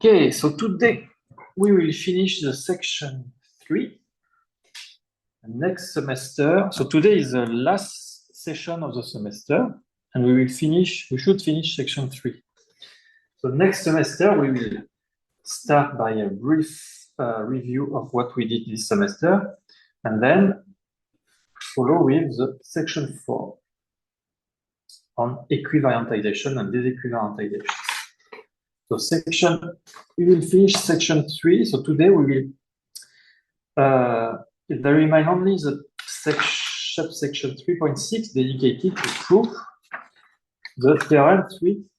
Okay, so today we will finish the section 3. Next semester, so today is the last session of the semester, and we should finish section 3. So next semester, we will start by a brief review of what we did this semester, and then follow with the section 4 on equivariantization and disequivariantization. So we will finish section 3. So today we will, there remain only the subsection 3.6 dedicated to prove the theorem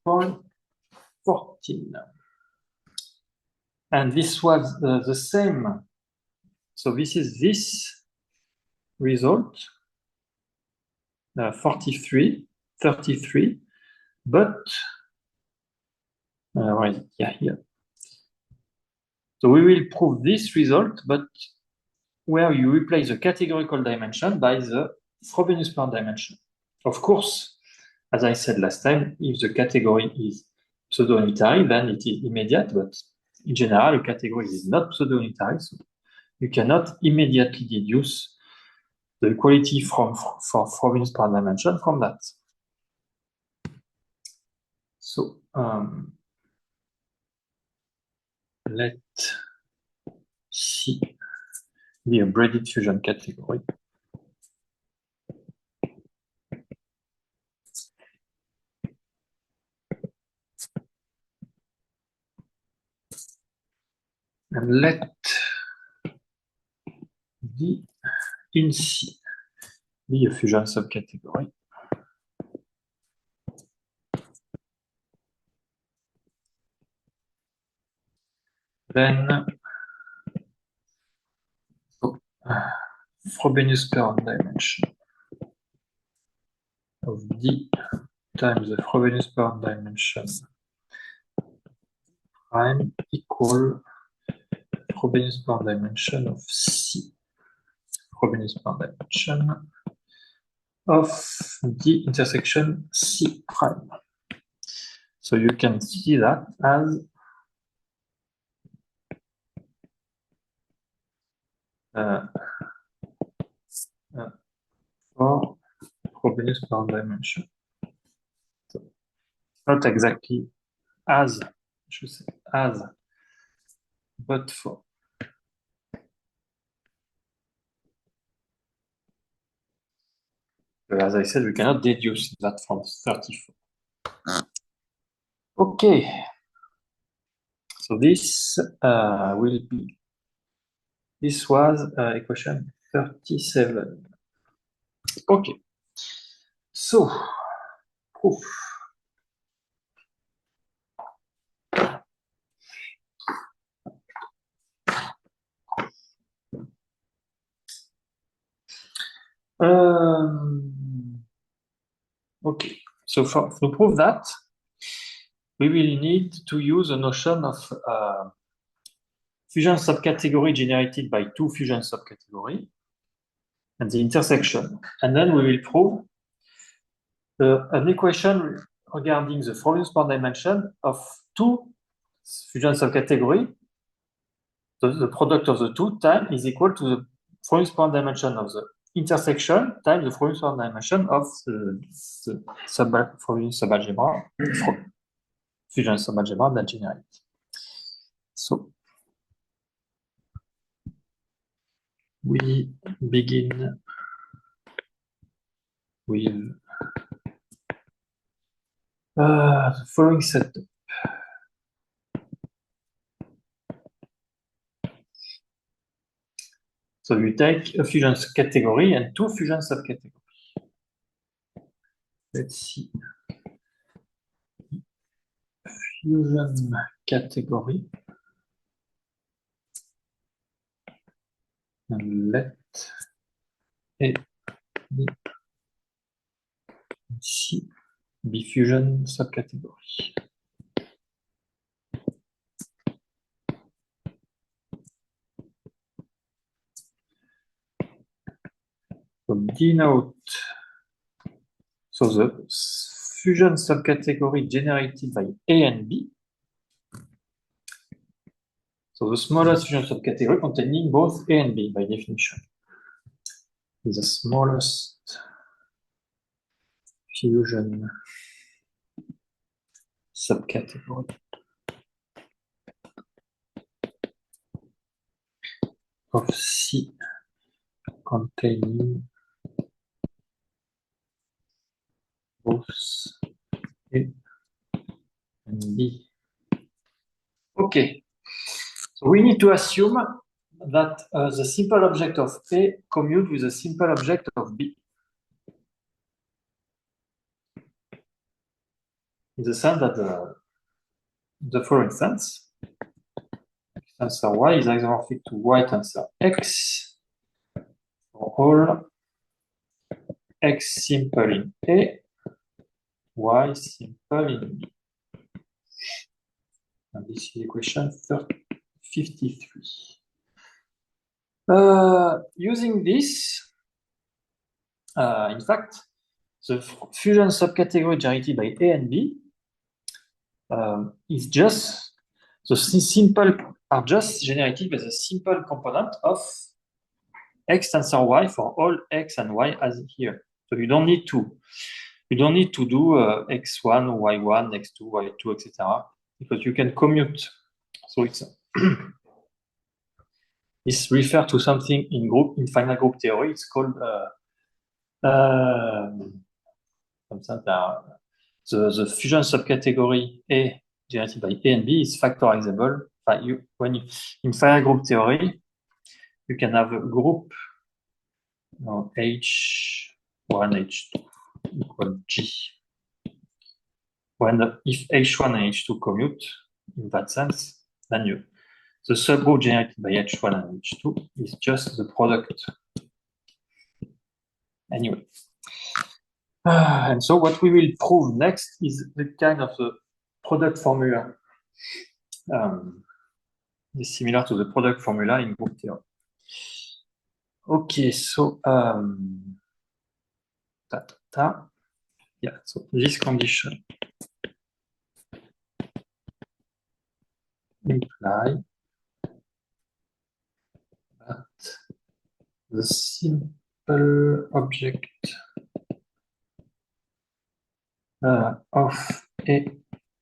3.14. And this was the same. So this is this result, 33, but where is it? Yeah, here. So we will prove this result, but where you replace the categorical dimension by the Frobenius-Perron dimension. Of course, as I said last time, if the category is pseudo-unitary, then it is immediate, but in general, a category is not pseudo-unitary, so you cannot immediately deduce the equality for Frobenius-Perron dimension from that. So let C be a braided fusion category. And let D in C be a fusion subcategory. Then Frobenius-Perron dimension of D times the Frobenius-Perron dimension prime equal Frobenius-Perron dimension of C. Frobenius-Perron dimension of D intersection C prime. So you can see that as for Frobenius-Perron dimension. So not exactly as, I should say as, but for. As I said, we cannot deduce that from 34. Okay. So this will be, this was equation 37. Okay. So, proof. Okay, so to prove that, we will need to use a notion of fusion subcategory generated by two fusion subcategories and the intersection. And then we will prove an equation regarding the Frobenius-Perron dimension of two fusion subcategories. So the product of the two time is equal to the Frobenius-Perron dimension of the intersection times the Frobenius-Perron dimension of the Frobenius subalgebra, fusion subalgebra that generates. So we begin with the following setup. So you take a fusion category and two fusion subcategories. Let's see. Fusion category. And let A, B, C be fusion subcategory. So denote, so the fusion subcategory generated by A and B So the smallest fusion subcategory containing both A and B by definition is the smallest fusion subcategory of C containing both A and B. Okay, so we need to assume that the simple object of A commute with the simple object of B. In the sense that the following sense, tensor Y is isomorphic to Y tensor X for all X simple in A, Y simple in B. And this is equation 53. Using this, in fact, the fusion subcategory generated by A and B is just the simple are just generated by the simple component of X tensor Y for all X and Y as here. So you don't need to do X1, Y1, X2, Y2, etc. because you can commute. So it's this refers to something in finite group theory. It's called the fusion subcategory A generated by A and B is factorizable. In finite group theory, you can have a group H1, H2 equal G. If H1 and H2 commute in that sense, then the subgroup generated by H1 and H2 is just the product. Anyway. And so what we will prove next is the kind of the product formula. Is similar to the product formula in group theory. Okay, so yeah, so this condition imply that the simple object of A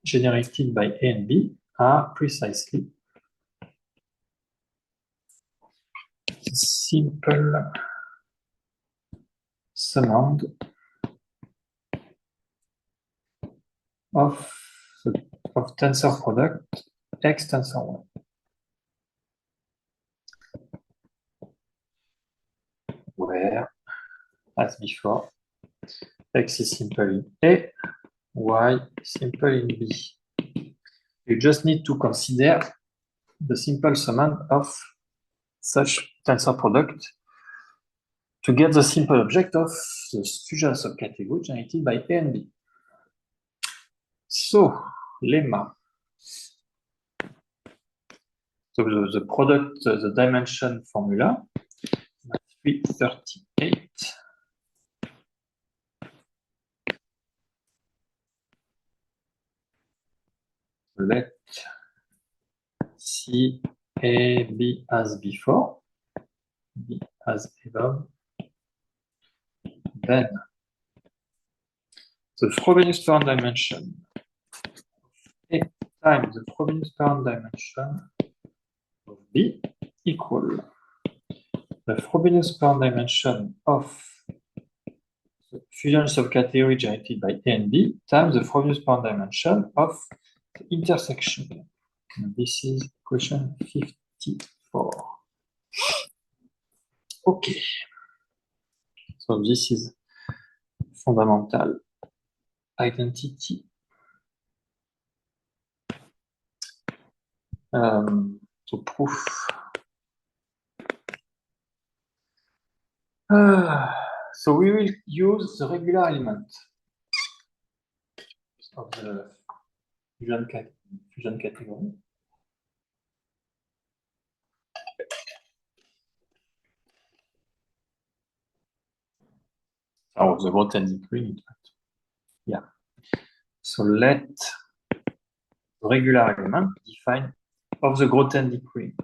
generated by A and B are precisely the simple summand of tensor product X tensor Y. Where, as before, X is simple in A, Y simple in B. You just need to consider the simple summand of such tensor product to get the simple object of the fusion subcategory generated by A and B. So, lemma. So the product, the dimension formula, 338. Let C A be as before, B as above. Then the Frobenius-Perron dimension A times the Frobenius-Perron dimension of B equal the Frobenius-Perron dimension of the fusion subcategory generated by A and B times the Frobenius-Perron dimension of the intersection. And this is question 54. Okay. So this is fundamental identity. So proof. So we will use the regular element of the fusion category. Of the Grothendieck degree, in fact. Yeah. So let regular element define of the Grothendieck ring.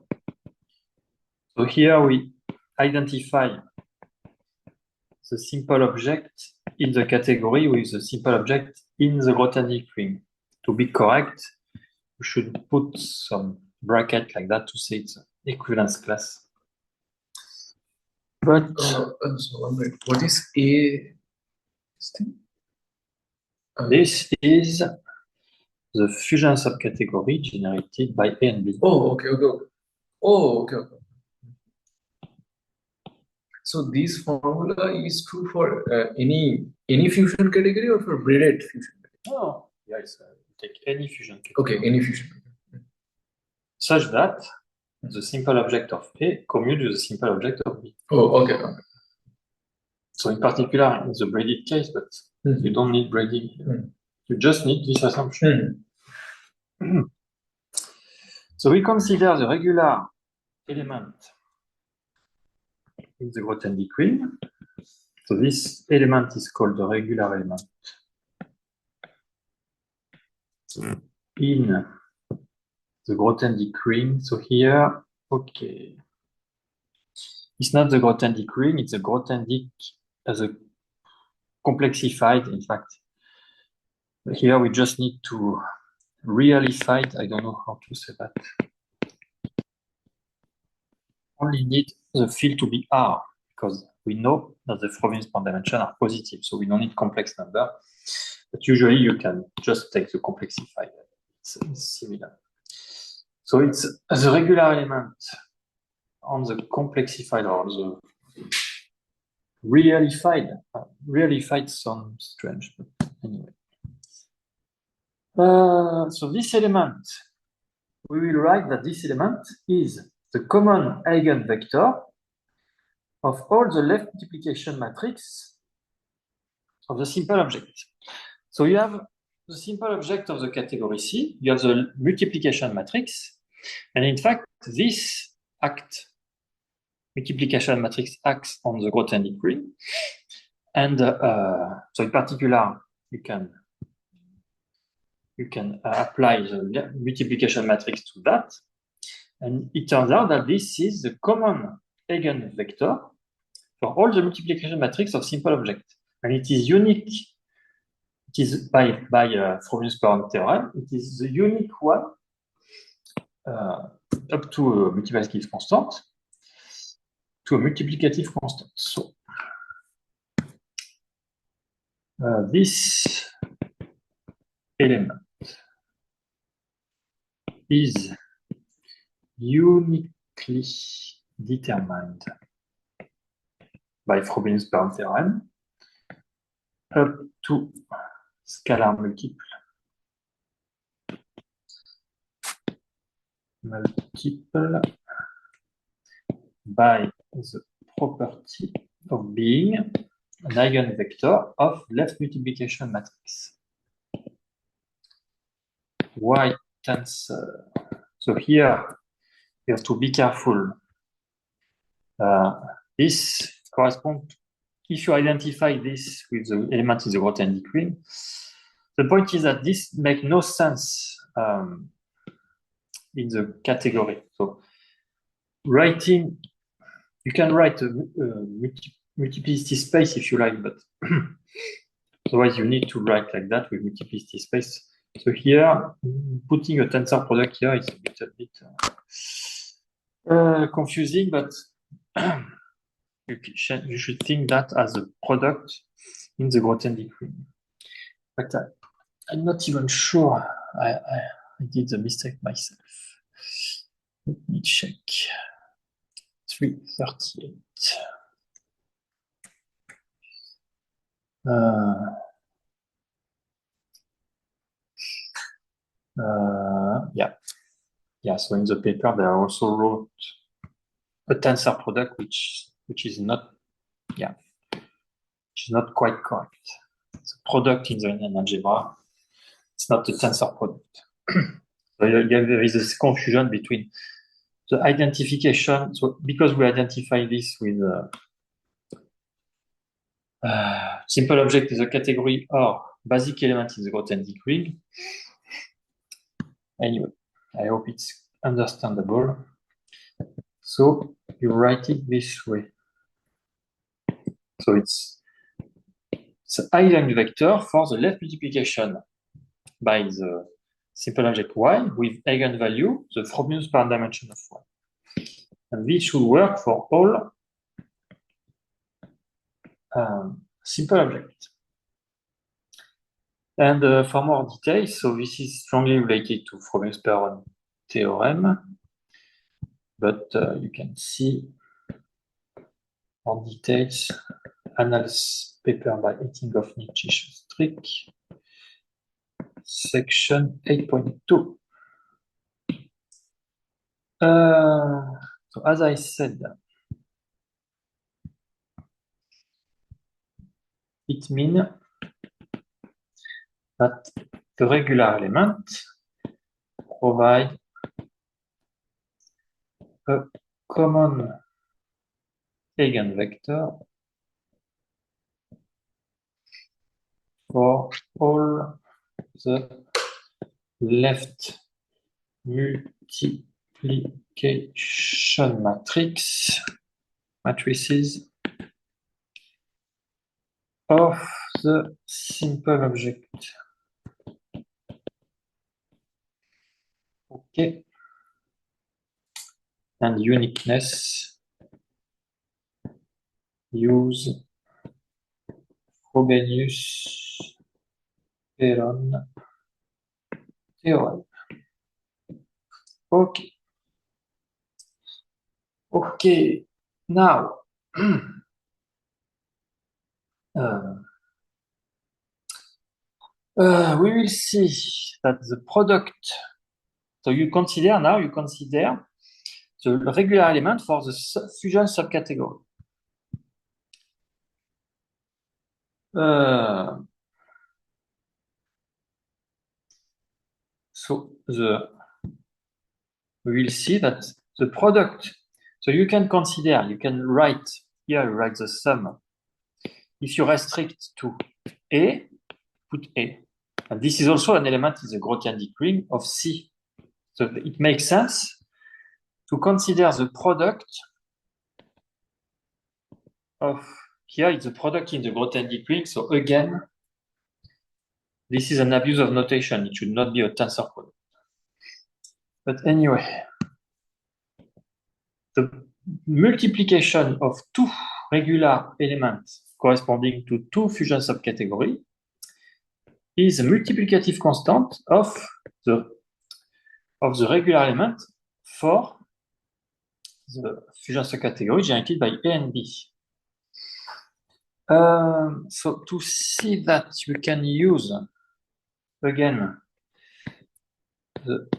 So here we identify the simple object in the category with the simple object in the Grothendieck ring. To be correct, we should put some bracket like that to say it's an equivalence class. But so 1 minute. What is A? This is the fusion subcategory generated by A and B. Oh, okay. Oh, okay. So this formula is true for any fusion category or for braided fusion category? Oh, yes, take any fusion category. Okay, any fusion category. Such that the simple object of A commutes with the simple object of B. Oh, okay. So in particular, in the braided case, but you don't need braiding here. You just need this assumption. So we consider the regular element in the Grothendieck ring. So this element is called the regular element in the Grothendieck ring. So here, okay, it's not the Grothendieck ring, it's the Grothendieck as a complexified, in fact. Here we just need to realify it. I don't know how to say that. Only need the field to be R, because we know that the Frobenius bond dimension are positive, so we don't need complex number. But usually you can just take the complexified. It's similar. So it's the regular element on the complexified or the realified. Realified sounds strange, but anyway. So this element, we will write that this element is the common eigenvector of all the left multiplication matrix of the simple object. So you have the simple object of the category C, you have the multiplication matrix, and in fact, this multiplication matrix acts on the Grothendieck ring. And so in particular, you can apply the multiplication matrix to that. And it turns out that this is the common eigenvector for all the multiplication matrix of simple object. And it is unique. It is by Frobenius-Perron theorem. It is the unique one up to a multiplicative constant to a multiplicative constant. So this element is uniquely determined by Frobenius-Perron theorem up to scalar multiple by the property of being an eigenvector of left multiplication matrix. Y tensor. So here you have to be careful. This corresponds, if you identify this with the element in the Grothendieck ring, the point is that this makes no sense in the category. So writing, you can write a multiplicity space if you like, but otherwise you need to write like that with multiplicity space. So here, putting a tensor product here is a little bit confusing, but you should think that as a product in the Grothendieck ring. But I'm not even sure I did the mistake myself. Let me check. 338. Yeah. So in the paper, they also wrote a tensor product, which is not, which is not quite correct. It's a product in the algebra. It's not a tensor product. So there is this confusion between the identification. So because we identify this with simple object is a category or basic element in the Grothendieck ring. Anyway, I hope it's understandable. So you write it this way. So it's eigenvector for the left multiplication by the simple object y with eigenvalue, the Frobenius per dimension of y. And this should work for all simple objects. And for more details, so this is strongly related to Frobenius per theorem, but you can see more details, analysis paper by Ettinghoff, Nietzsche, Strick, section 8.2. So as I said, it means that the regular element provide a common eigenvector for all the left multiplication matrices of the simple object. Okay. And uniqueness, use Frobenius Perron theorem. Okay. Okay. Now, we will see that the product. So you consider the regular element for the fusion subcategory. So we will see that the product. So you can write here, write the sum. If you restrict to A, put A. And this is also an element in the Grothendieck ring of C. So it makes sense to consider the product of, here it's the product in the Grothendieck ring. So again, this is an abuse of notation. It should not be a tensor product. But anyway, the multiplication of two regular elements corresponding to two fusion subcategories is a multiplicative constant of the regular element for the fusion subcategory generated by A and B. So to see that, you can use again the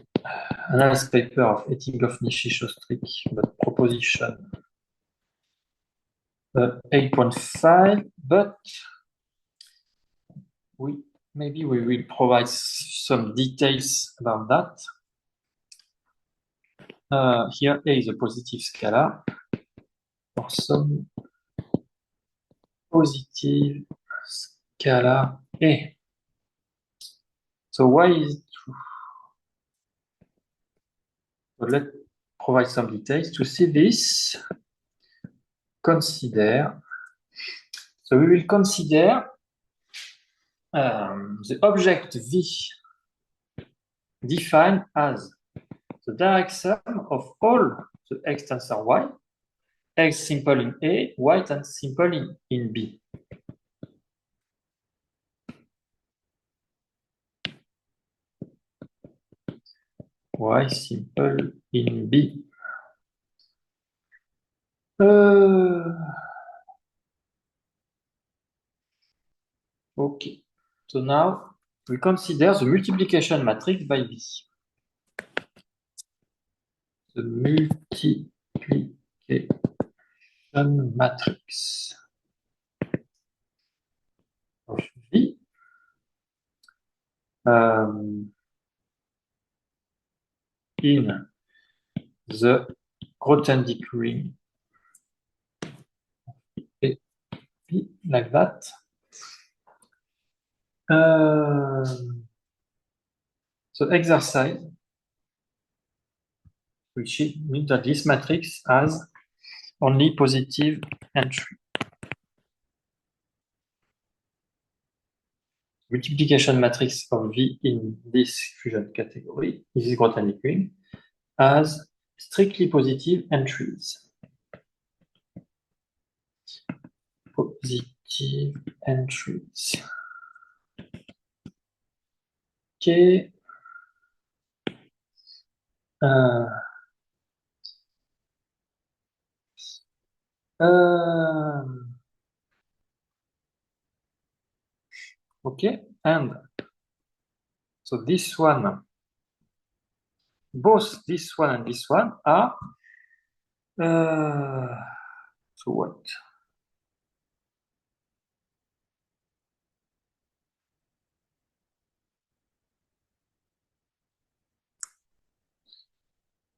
analysis paper of Ettinghoff, Nietzsche, Strick, but proposition 8.5, but maybe we will provide some details about that. Here A is a positive scalar for some positive scalar A. So why is it true? So let's provide some details to see this. Consider. So we will consider the object V defined as the direct sum of all the x tensor y, x simple in A, y simple in B. Y simple in B. Okay, so now we consider the multiplication matrix by B. The multiplication matrix of V in the Grothendieck ring B, like that. So exercise. which means that this matrix has only positive entry. Multiplication matrix of V in this fusion category is Grothendieck-Ring has strictly positive entries. Positive entries. Okay. Okay, and so this one, both this one and this one are so what?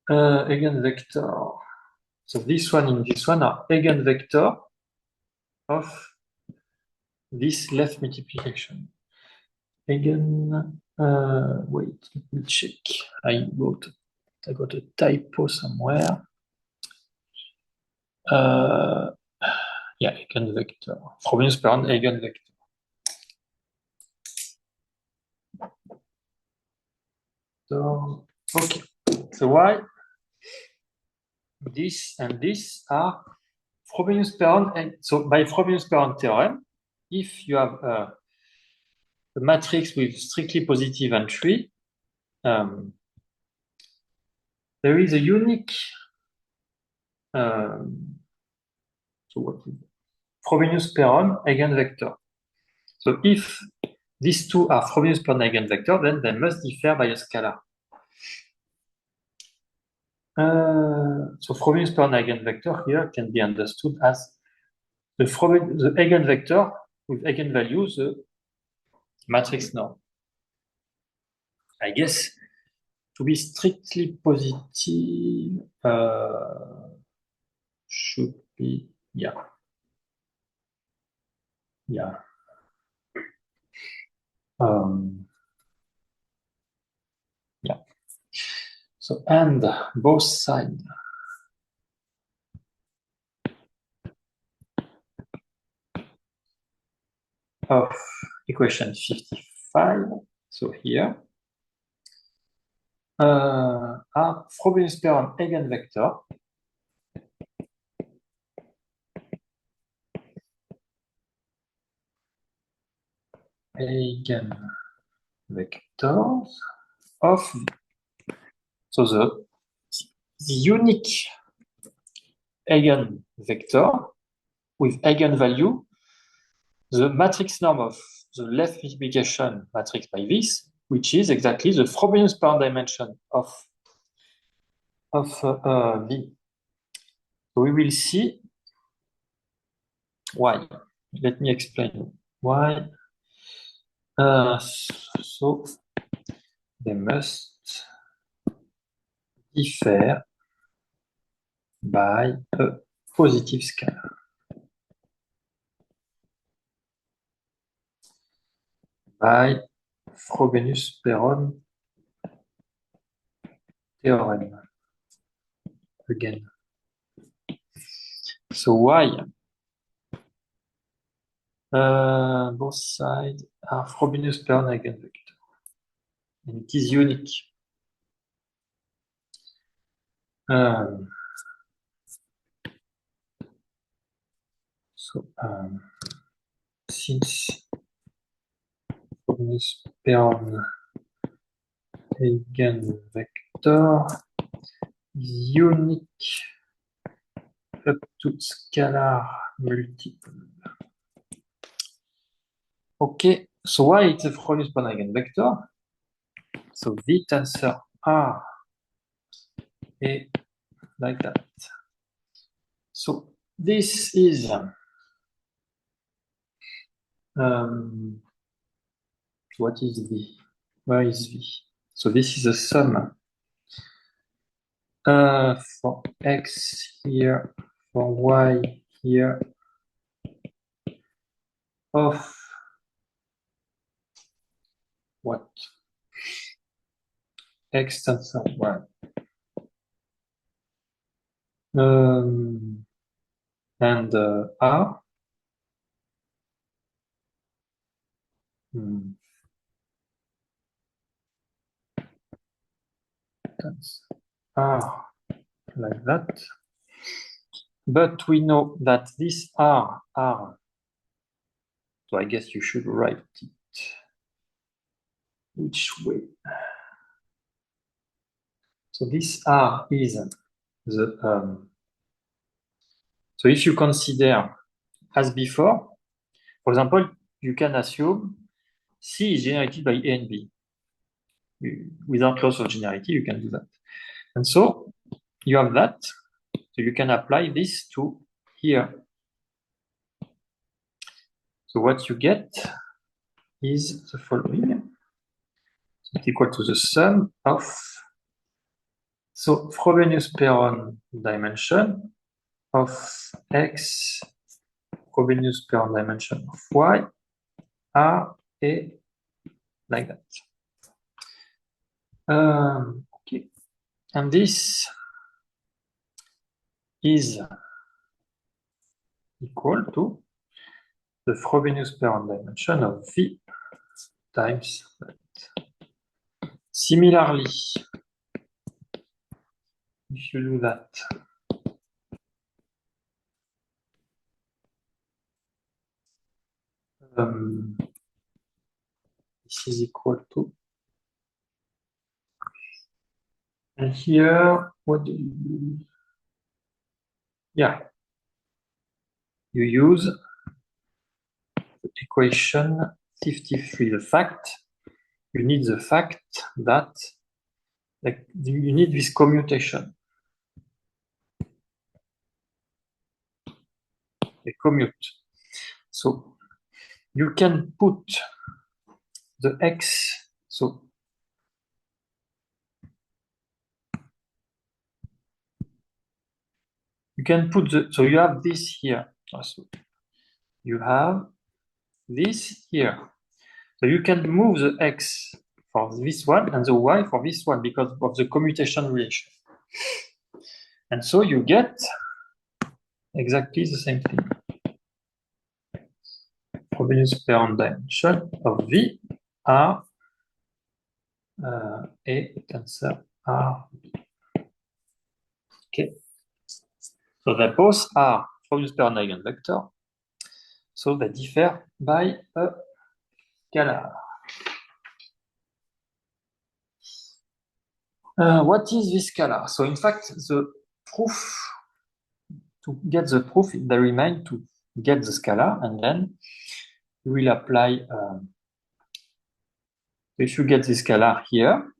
Eigenvector. So this one and this one are eigenvector of this left multiplication. Eigen, wait, let me check. I got a typo somewhere. Yeah, eigenvector. Frobenius-Perron eigenvector. So, okay. So why this and this are Frobenius-Perron, and so by Frobenius-Perron theorem, if you have a matrix with strictly positive entry, there is a unique so what is Frobenius-Perron eigenvector. So if these two are Frobenius-Perron eigenvector, then they must differ by a scalar. So Frobenius-Perron eigenvector here can be understood as the eigenvector with eigenvalues, the matrix norm. I guess to be strictly positive should be, yeah. Yeah. Yeah. So, and both sides. Of equation 55, so here, are Frobenius-Perron eigenvector eigenvectors of, so the unique eigenvector with eigenvalue, the matrix norm of the left multiplication matrix by this, which is exactly the Frobenius-Perron dimension of V. So we will see why. Let me explain why. So they must differ by a positive scalar. By Frobenius-Perron theorem. Again. So why? Both sides are Frobenius-Perron eigenvector. And it is unique. Since Frobenius-Perron eigenvector is unique up to scalar multiple. Okay, so why it's a Frobenius-Perron eigenvector? So V tensor R is like that. So this is what is V? Where is V? So this is a sum for X here, for Y here, of what? X tensor 1 And R. Hmm, that's R like that. But we know that this R, so I guess you should write it which way. So this R is the, so if you consider as before, for example, you can assume C is generated by A and B. Without loss of generality, you can do that. And so you have that, so you can apply this to here. So what you get is the following. It's equal to the sum of, so Frobenius-Perron dimension of X, Frobenius-Perron dimension of Y, are A, like that. Okay. And this is equal to the Frobenius-Perron dimension of V times that. Similarly, if you do that, this is equal to, and here, what do you use? Yeah, you use the equation 53, the fact, you need the fact that like, you need this commutation. A commute. So you can put the X, so you can put the, so you have this here. So you have this here. So you can move the X for this one and the Y for this one because of the commutation relation. And so you get exactly the same thing. Frobenius-Perron dimension of V R A tensor R. Okay. So they both are Frobenius-Perron eigenvector. So they differ by a scalar. What is this scalar? So in fact, the proof, to get the proof, they remain to get the scalar, and then you will apply, if you get the scalar here,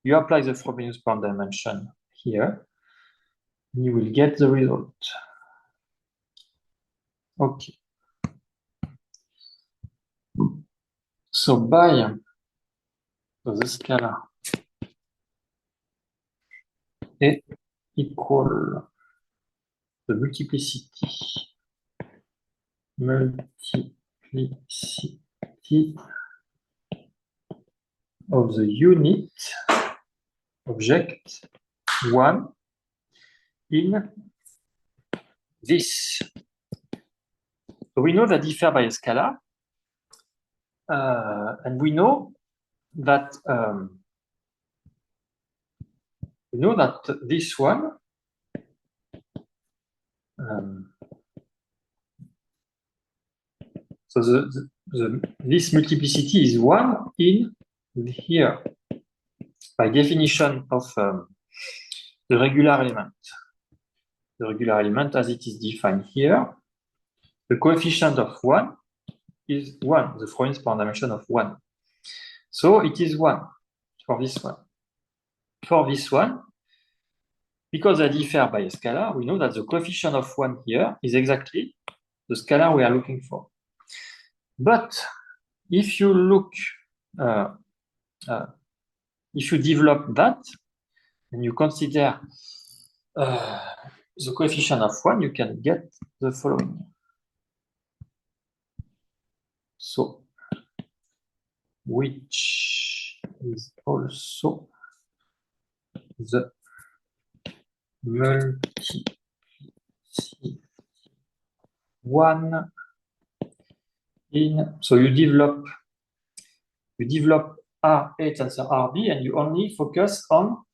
you apply the Frobenius-Perron dimension here, you will get the result. Okay. So by the scalar A equal the multiplicity of the unit object 1 in this. So we know that differ by a scalar, and we know that this one so this multiplicity is 1 in here by definition of the regular element. The regular element as it is defined here, the coefficient of 1 is 1, the Frobenius-Perron dimension of 1. So it is 1 for this one. For this one, because they differ by a scalar, we know that the coefficient of 1 here is exactly the scalar we are looking for. But if you look, if you develop that, and you consider the coefficient of 1, you can get the following. So, which is also the multiplicity 1 in, so you develop R A tensor RB and you only focus on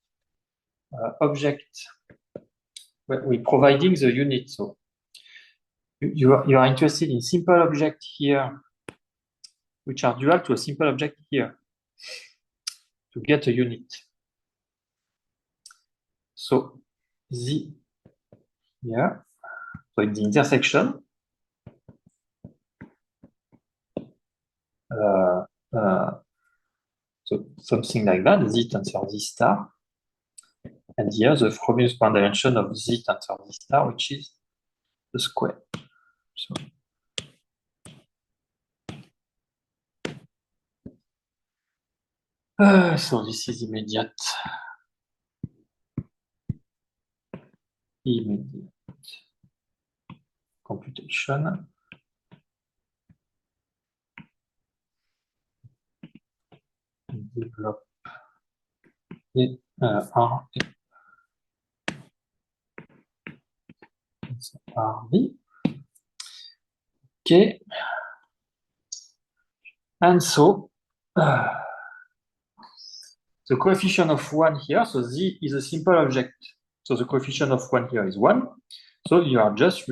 object. We're providing the unit. So you are interested in simple object here, which are dual to a simple object here to get a unit. So Z here, so in the intersection, so something like that, Z tensor Z star. And here the Frobenius point dimension of Z tensor Z star, which is the square. So this is immediate computation. Develop R RB. Okay. And so the coefficient of 1 here, so Z is a simple object. So the coefficient of 1 here is 1. So you are just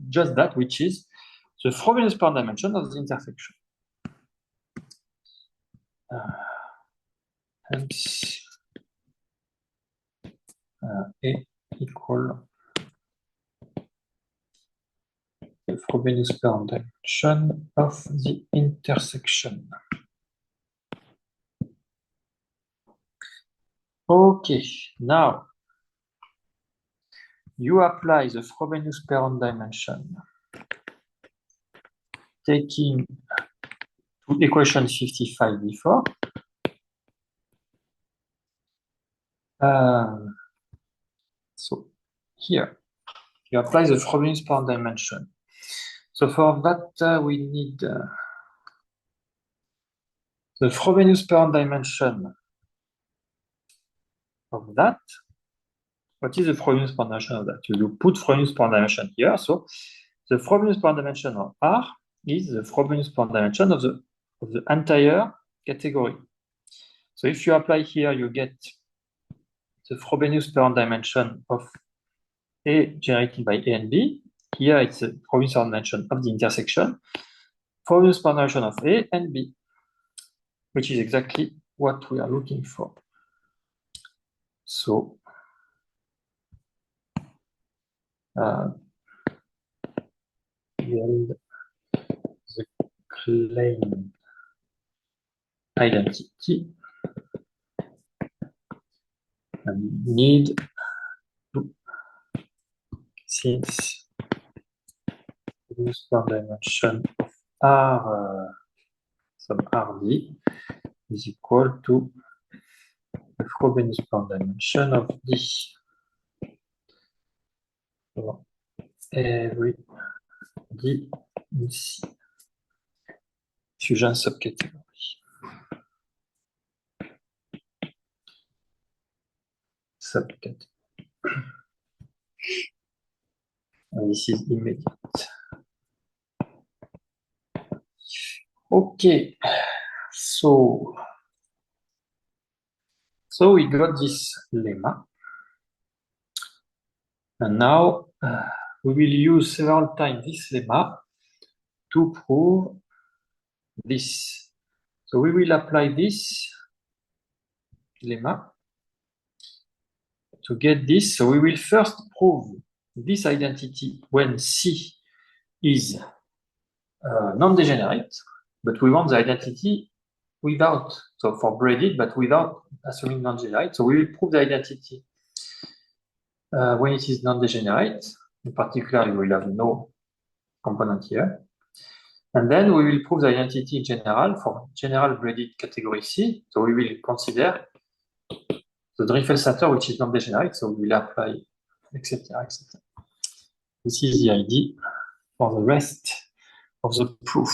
that, which is the Frobenius point dimension of the intersection. Hence, A equal the Frobenius point dimension of the intersection. Okay, now you apply the Frobenius parent dimension, taking to equation 55 before. So here, you apply the Frobenius parent dimension. So for that, we need the Frobenius parent dimension of that. What is the Frobenius parent dimension of that? You put Frobenius parent dimension here. So the Frobenius parent dimension of R is the Frobenius parent dimension of the entire category. So if you apply here, you get the Frobenius parent dimension of A generated by A and B. Here it's the Frobenius parent dimension of the intersection. Frobenius parent dimension of A and B, which is exactly what we are looking for. So build the claim identity and need to, since Frobenius parent dimension of R some RD is equal to the Frobenius parent dimension of D for every D in C fusion subcategory. And this is immediate. Okay, so we got this lemma, and now we will use several times this lemma to prove this. So we will apply this lemma to get this. So we will first prove this identity when C is non-degenerate, but we want the identity without, so for braided, but without assuming non-degenerate. So we will prove the identity when it is non-degenerate. In particular, you will have no component here. And then we will prove the identity in general for general braided category C. So we will consider the Drifel center, which is non-degenerate. So we will apply, etc., etc. This is the idea for the rest of the proof.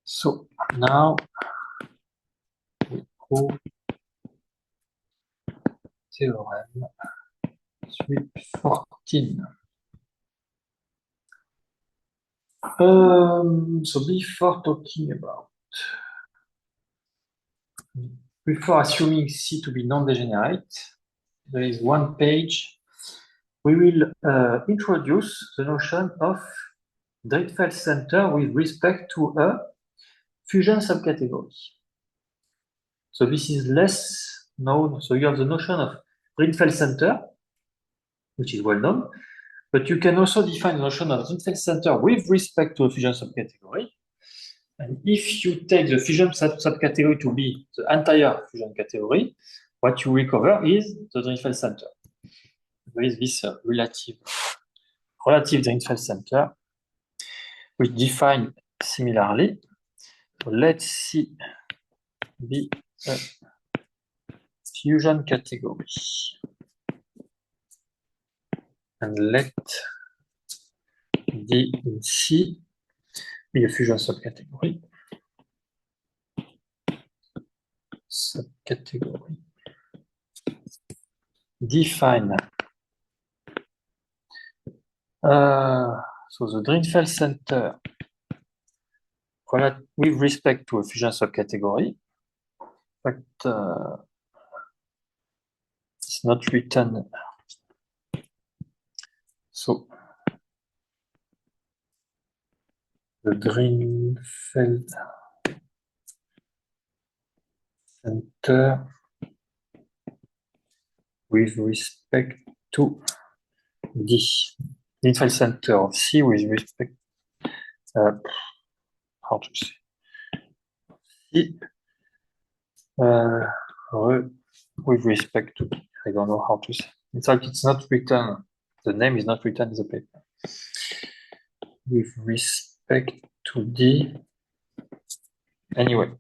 So now we prove théorème 314. So before talking about, before assuming C to be non-degenerate, there is one page. We will introduce the notion of Drinfeld center with respect to a fusion subcategory. So this is less known. So you have the notion of Drinfeld center, which is well known, but you can also define the notion of Drinfeld center with respect to a fusion subcategory. And if you take the fusion subcategory to be the entire fusion category, what you recover is the Drinfeld center. There is this relative Drinfeld center, which define similarly. So let's see be a fusion category. And let D in C be a fusion subcategory. Subcategory. Define. So the Drinfeld center with respect to a fusion subcategory, but it's not written. So the Drinfeld center with respect to D. Drinfeld center of C with respect, how to say, C with respect to D. I don't know how to say. In fact, it's not written. The name is not written in the paper. With respect to D. Anyway.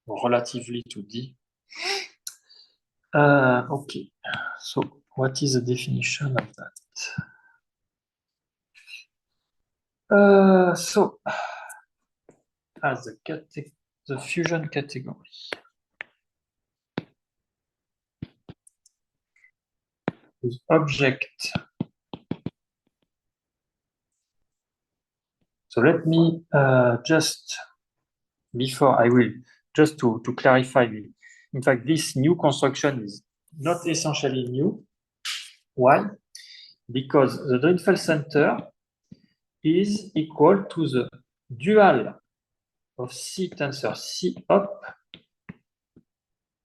Relatively to D. Okay. So what is the definition of that? So as the fusion category. Whose object. So let me just, before I will, just to clarify, in fact, this new construction is not essentially new. Why? Because the Drinfeld center is equal to the dual of C tensor C up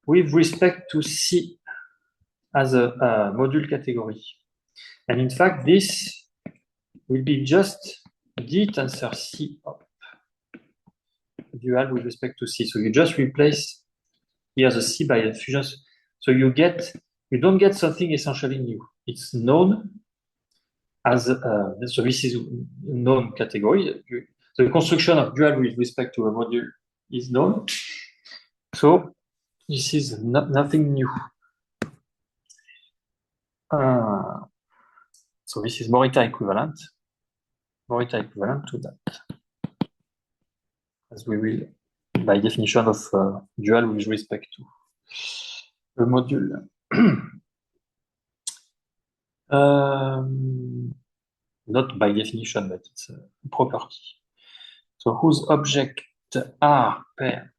with respect to C as a module category. And in fact, this will be just D tensor C up dual with respect to C. So you just replace here the C by a fusion. So you don't get something essentially new. It's known as, so this is known category. The construction of dual with respect to a module is known. So this is nothing new. So this is Morita equivalent to that. As we will, by definition of dual with respect to the module. Not by definition, but it's a property. So whose object are pair.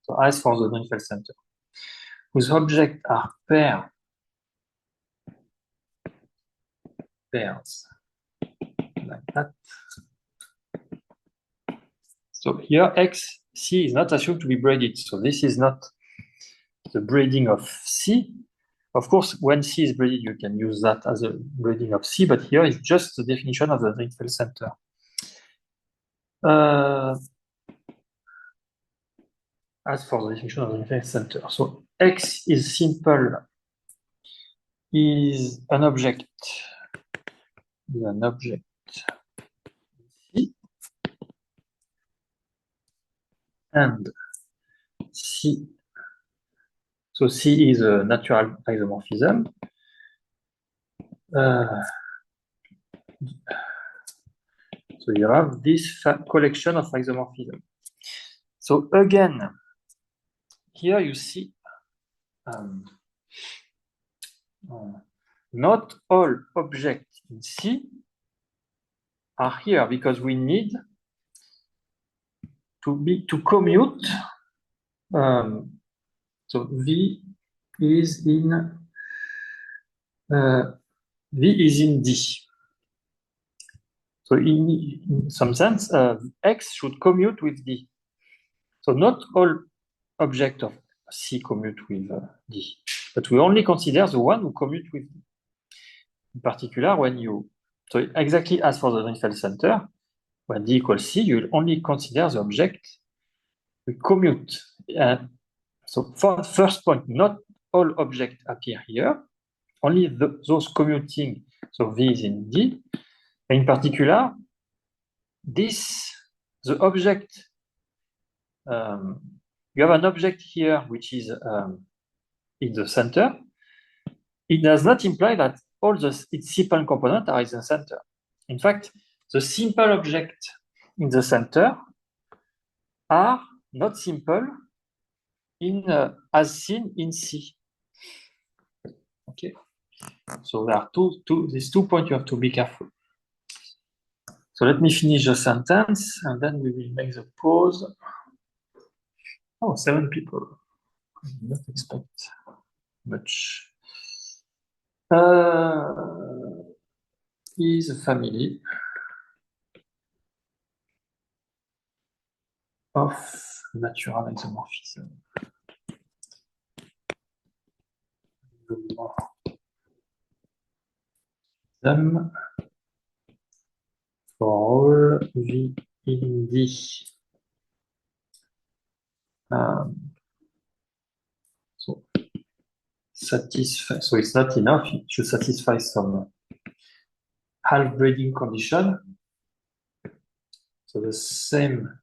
So as for the Drinfeld center, whose object are pairs, like that. So here X, C is not assumed to be braided. So this is not the braiding of C. Of course, when C is braided, you can use that as a braiding of C, but here is just the definition of the Drinfeld center. As for the definition of the Drinfeld center. So X is simple, is an object C, and C. So C is a natural isomorphism. So So you have this collection of isomorphism. So again, here you see not all objects in C are here because we need to commute. So V is in D. So in some sense, X should commute with D. So not all objects of C commute with D, but we only consider the one who commute with D. In particular, so exactly as for the Drinfeld center, when D equals C, you only consider the object we commute. So for the first point, not all objects appear here, only those commuting, so V is in D. In particular, the object, you have an object here which is in the center. It does not imply that all its simple components are in the center. In fact, the simple objects in the center are not simple as seen in C. Okay, so there are these 2 points you have to be careful. So let me finish the sentence and then we will make the pause. Oh, 7 people. I did not expect much. Is a family of natural isomorphism. Them for all V in D. So satisfy. So it's not enough. It should satisfy some half-breeding condition. So the same.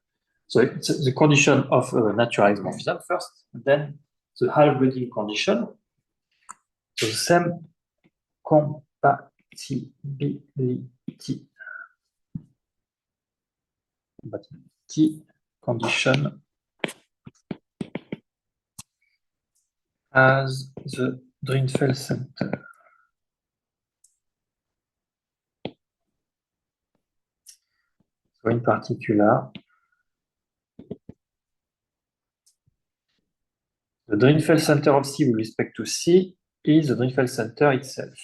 So it's the condition of natural isomorphism first, then the half-breeding condition. So the same compatibility condition as the Drinfeld center. So in particular, the Drinfeld center of C with respect to C is the Drinfeld center itself.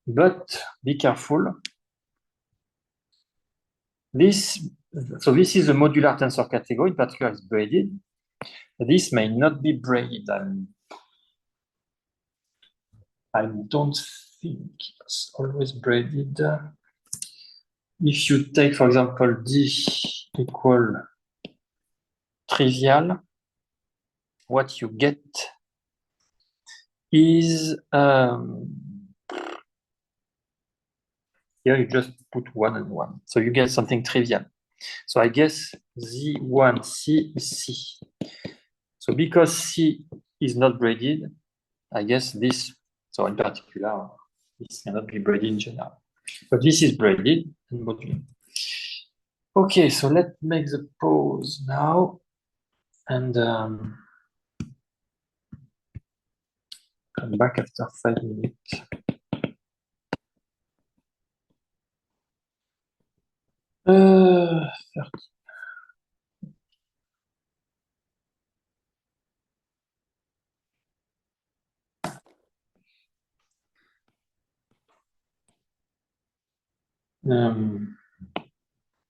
But be careful. This is the modular tensor category, in particular is braided. This may not be braided. I don't think it's always braided. If you take, for example, D equal trivial, what you get is here you just put 1 and 1. So you get something trivial. So I guess Z1C is C. So because C is not braided, I guess this, so in particular, this cannot be braided in general. But this is braided and modular. Okay, so let's make the pause now and come back after 5 minutes.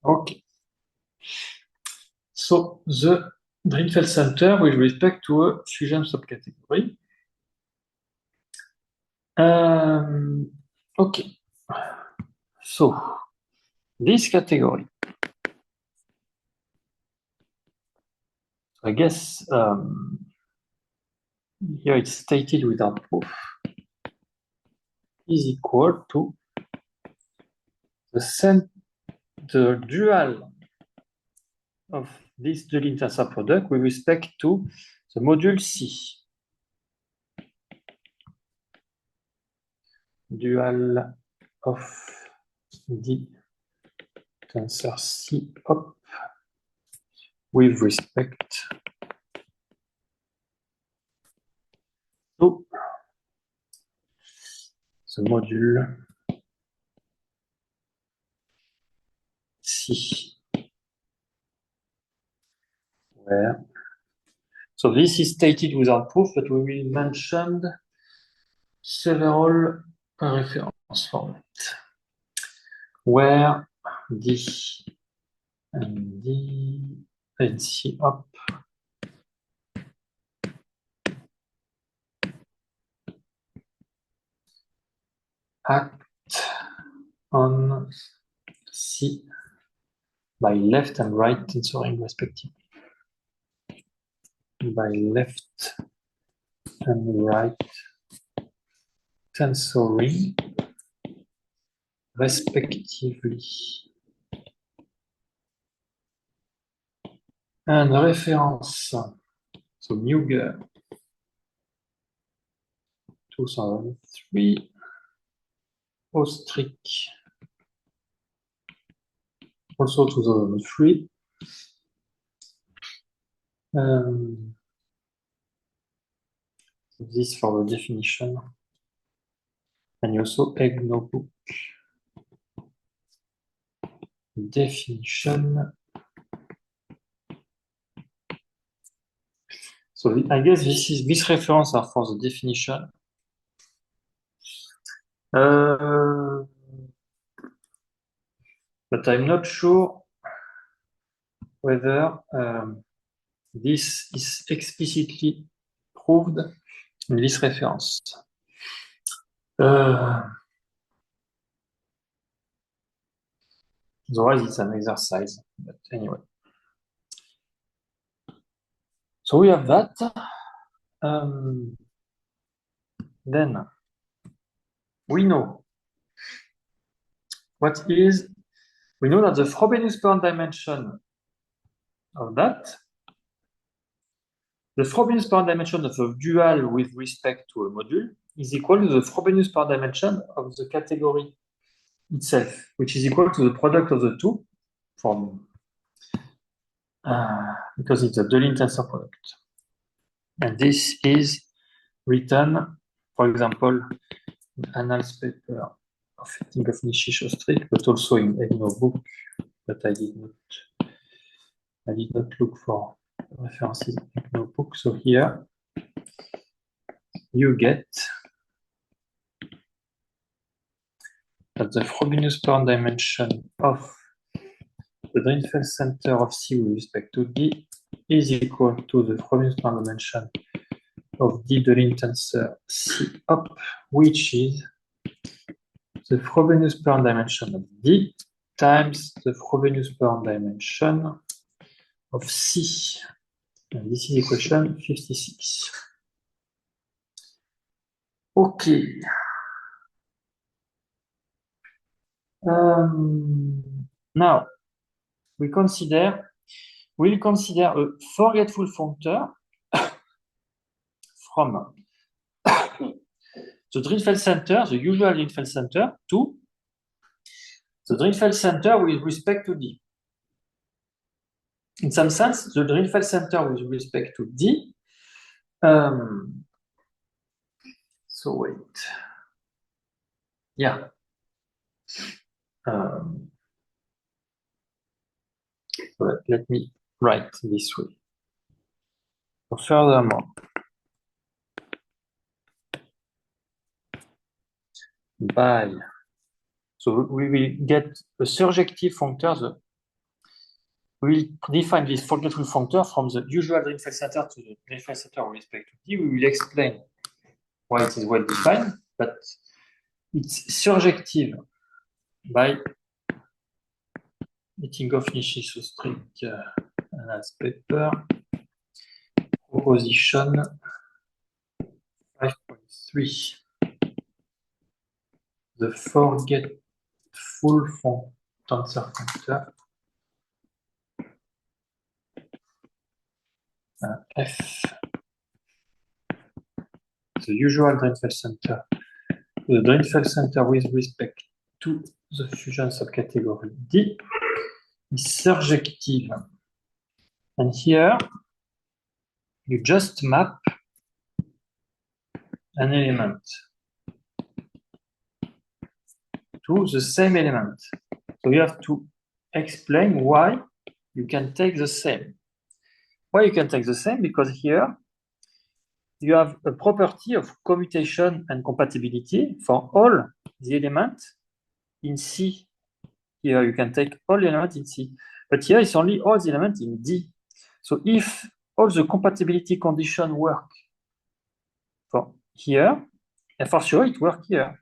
Okay. So the Drinfeld center with respect to a fusion subcategory. Okay. So this category. I guess here it's stated without proof is equal to the dual of this Dulin tensor product with respect to the module C. Dual of D tensor C up with respect to the module C, where, so this is stated without proof, but we will mention several reference formats, where D and D and C up act on C by left and right tensoring respectively. By left and right tensoring respectively. And reference, so Muger 2003, Ostrich also 2003. This for the definition. And also Egg Notebook. Definition. So I guess this reference are for the definition. But I'm not sure whether this is explicitly proved in this reference. Otherwise, it's an exercise, but anyway. So we have that. Then we know what is, we know that the Frobenius-Perron dimension of that, the Frobenius-Perron dimension of a dual with respect to a module is equal to the Frobenius-Perron dimension of the category itself, which is equal to the product of the two from, because it's a Deligne tensor product. And this is written, for example, in Annals paper of Nishi-Shostrik, but also in Egg Notebook, but I did not look for references in Egg Notebook. So here you get that the Frobenius-Perron dimension of the Drinfeld center of C with respect to D is equal to the Frobenius-Perron dimension of D Deligne tensor C up, which is the Frobenius-Perron dimension of D times the Frobenius-Perron dimension of C. And this is equation 56. Okay. Now, we'll consider a forgetful functor from the Drinfeld center, the usual Drinfeld center, to the Drinfeld center with respect to D. In some sense, the Drinfeld center with respect to D. So wait. Yeah. Let me write this way. So furthermore, so we will get a surjective functor. We will define this forgetful functor from the usual Drinfeld center to the Drinfeld center with respect to D. We will explain why it is well defined, but it's surjective by Ettinghoff, Nishi-Shostrik, Annals paper, proposition 5.3. The forgetful tensor functor F, the usual Drinfeld center, the Drinfeld center with respect to the fusion subcategory D is surjective. And here, you just map an element to the same element. So you have to explain why you can take the same. Why you can take the same? Because here you have a property of commutation and compatibility for all the elements in C. Here you can take all the elements in C. But here it's only all the elements in D. So if all the compatibility conditions work for here, and for sure it works here.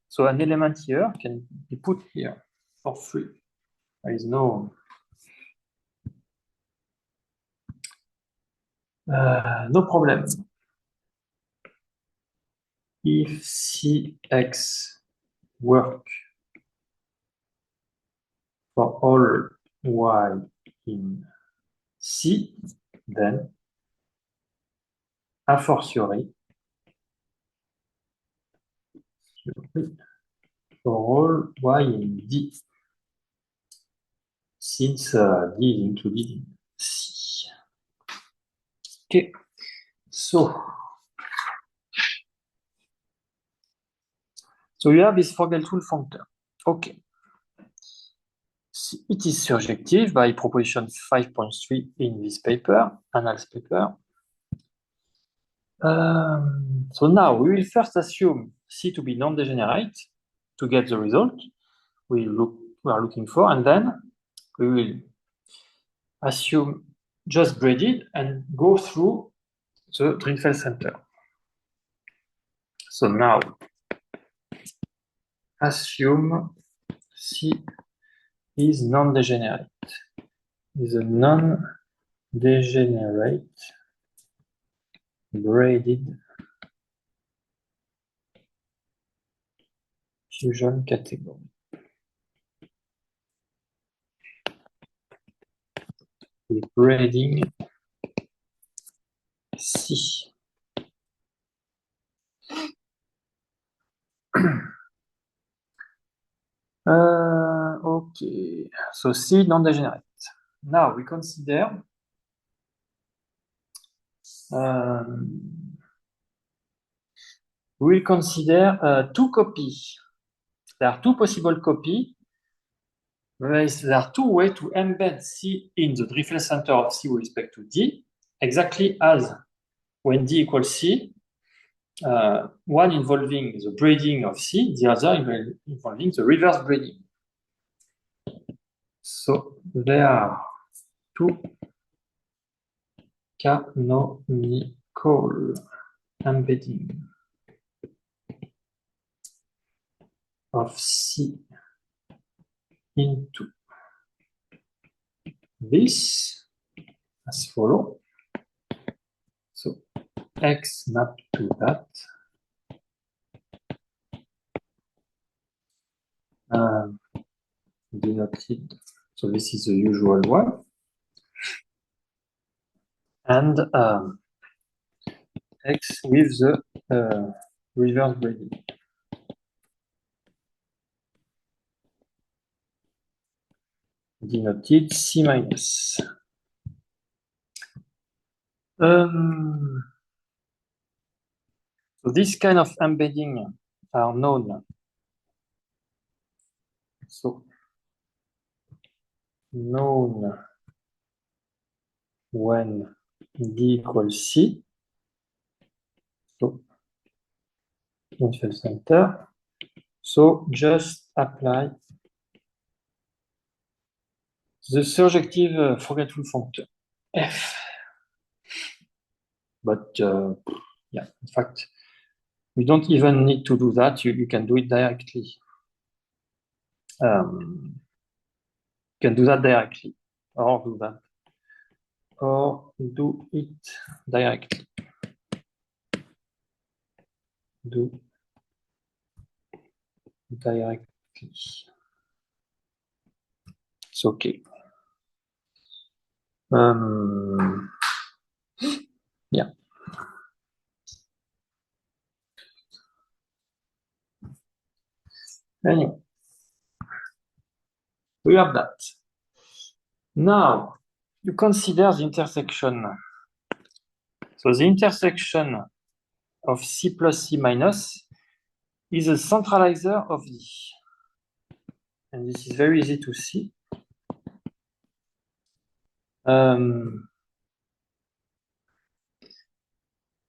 So an element here can be put here for free. There is no problem. If Cx work for all y in C, then a fortiori for all y in D, since D is included in C. Okay, so you have this Vogel-Tool functor. Okay. It is surjective by proposition 5.3 in this paper, Annals paper. So now we will first assume C to be non-degenerate to get the result we are looking for, and then we will assume just braided and go through the Drinfeld center. So now assume C is non-degenerate. Is a non-degenerate braided fusion category. With braiding C. Okay, so C non-degenerate. Now we consider we will consider two copies. There are two possible copies. There are two ways to embed C in the Dirichlet center of C with respect to D, exactly as when D equals C, one involving the braiding of C, the other involving the reverse braiding. So there are two canonical embedding of C into this as follow. So X map to that. Denoted. So this is the usual one. And X with the reverse braiding. Denoted C minus. So this kind of embedding are known. So known when D equals C. So Dirichlet center. So just apply the surjective Vogel-Tool functor F. But yeah, in fact, we don't even need to do that. You can do it directly. You can do that directly, or do that, or do it directly. Do directly. It's okay. Yeah. Anyway, We have that. Now, you consider the intersection. So the intersection of C plus C minus is a centralizer of D. And this is very easy to see. The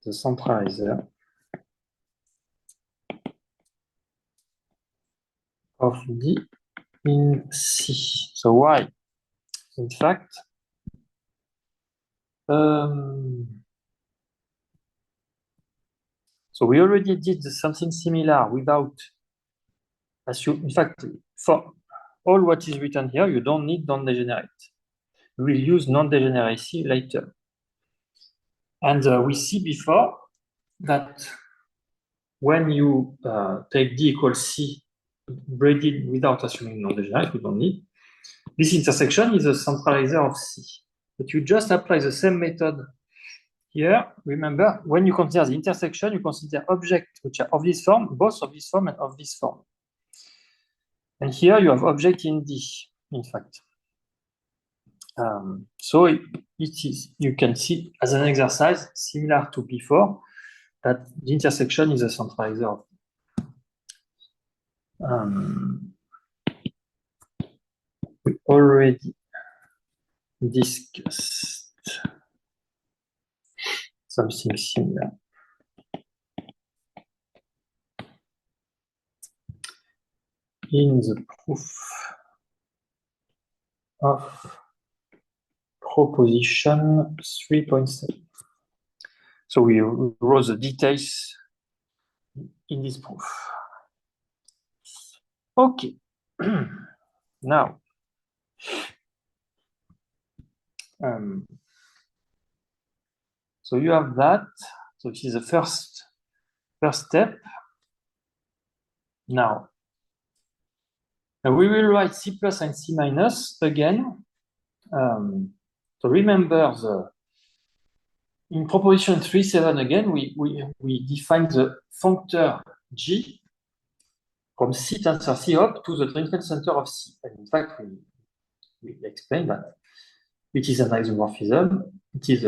centralizer of D in C. So why? In fact, so we already did something similar without assume. In fact, for all what is written here, you don't need non-degenerate. We will use non-degeneracy later. And we see before that when you take D equals C, braided without assuming non-degenerate, we don't need. This intersection is a centralizer of C. But you just apply the same method here. Remember, when you consider the intersection, you consider objects which are of this form, both of this form and of this form. And here you have object in D, in fact. So it is, you can see as an exercise similar to before that the intersection is a centralizer. We already discussed something similar. In the proof of proposition 3.7. So we wrote the details in this proof. Okay. Now, so you have that. So this is the first step. Now, we will write C plus and C minus again. So remember in proposition 3.7 again, we define the functor G from C tensor C up to the Drinfeld center of C. And in fact, we explain that it is an isomorphism. It is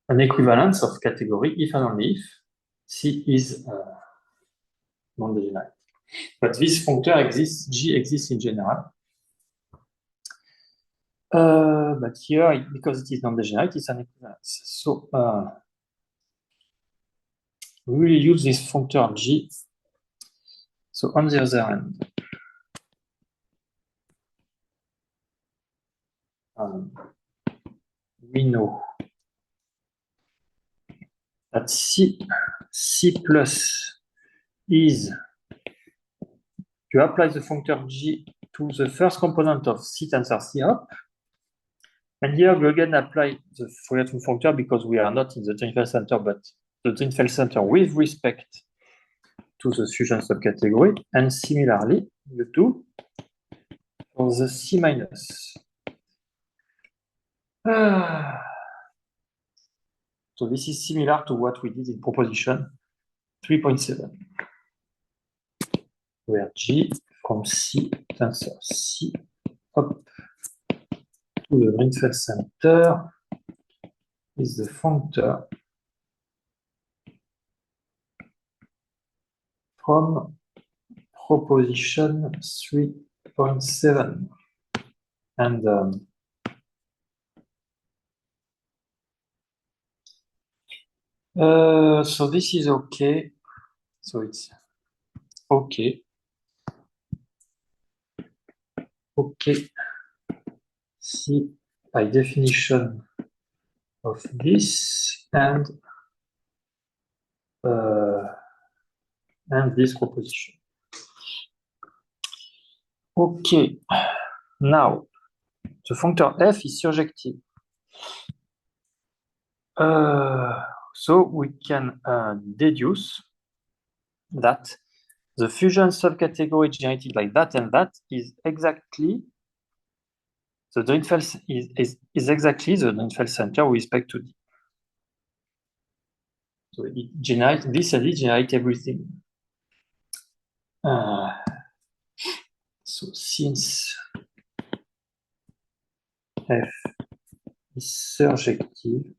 an equivalence of category if and only if C is non-degenerate. But this functor exists, G exists in general. But here, because it is non-degenerate, it's an equivalence. So we will use this functor G. So on the other hand, we know that C plus is, you apply the functor G to the first component of C tensor C up. And here we again apply the Fourier transform functor because we are not in the Drinfeld center, but the Drinfeld center with respect to the fusion subcategory. And similarly, you do for the C minus. So this is similar to what we did in proposition 3.7, where G from C tensor C up to the Drinfeld center is the functor from proposition 3.7. And so this is okay. So it's okay. Okay. C by definition of this and this proposition. Okay. Now, the functor f is surjective. So we can deduce that the fusion subcategory generated by that and that is exactly the Drinfeld is exactly the Drinfeld center with respect to D. So it generates this and it generates everything. So since f is surjective,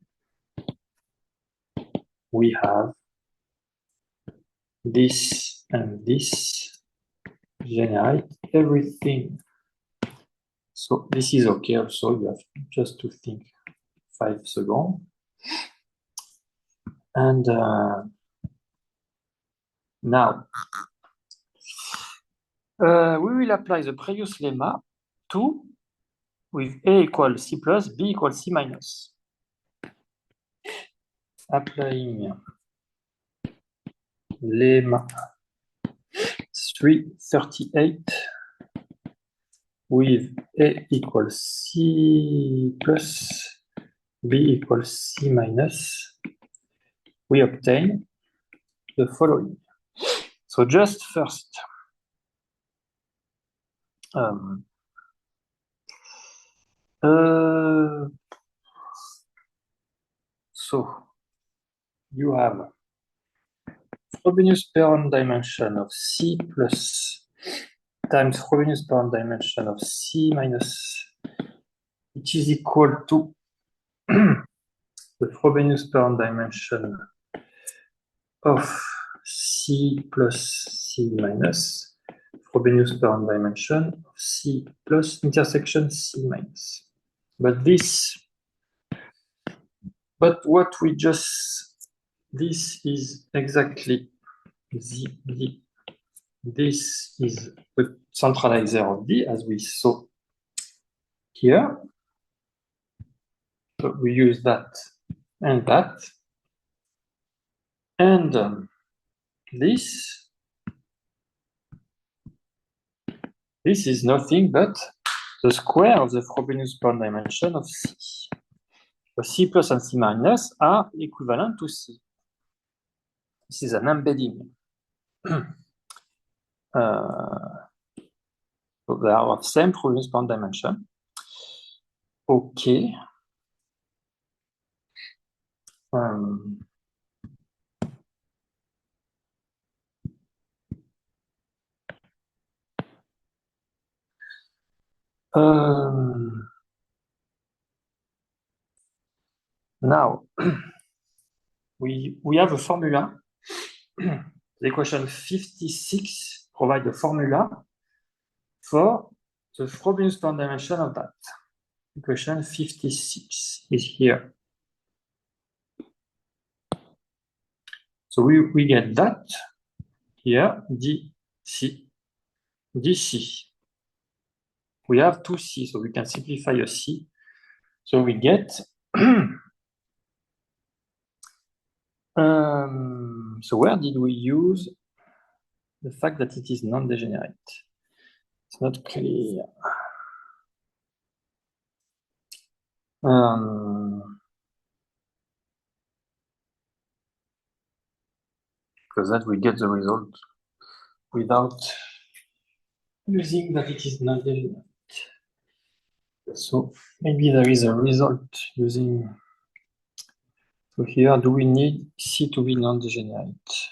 we have this and this generate everything. So this is okay also, you have just to think 5 seconds. And now, we will apply the previous lemma to with A equals C plus, B equals C minus. Applying lemma 338 with A equals C plus, B equals C minus, we obtain the following. So just first, so you have Frobenius-Perron dimension of C plus times Frobenius-Perron dimension of C minus, which is equal to the Frobenius-Perron dimension of C plus C minus, Frobenius-Perron dimension of C plus intersection C minus. But what we just, this is exactly this is the centralizer of D as we saw here. So we use that and that. And this is nothing but the square of the Frobenius-Perron dimension of C. So C plus and C minus are equivalent to C. This is an embedding. So they are of same Frobenius-Perron dimension. Okay. Now, we have a formula. The equation 56 provides a formula for the Frobenius-Perron dimension of that. Equation 56 is here. So we get that here, dc. We have 2c, so we can simplify a c. So we get so where did we use the fact that it is non-degenerate? It's not clear. Because that we get the result without using that it is non-degenerate. So maybe there is a result using. So here, do we need C to be non-degenerate?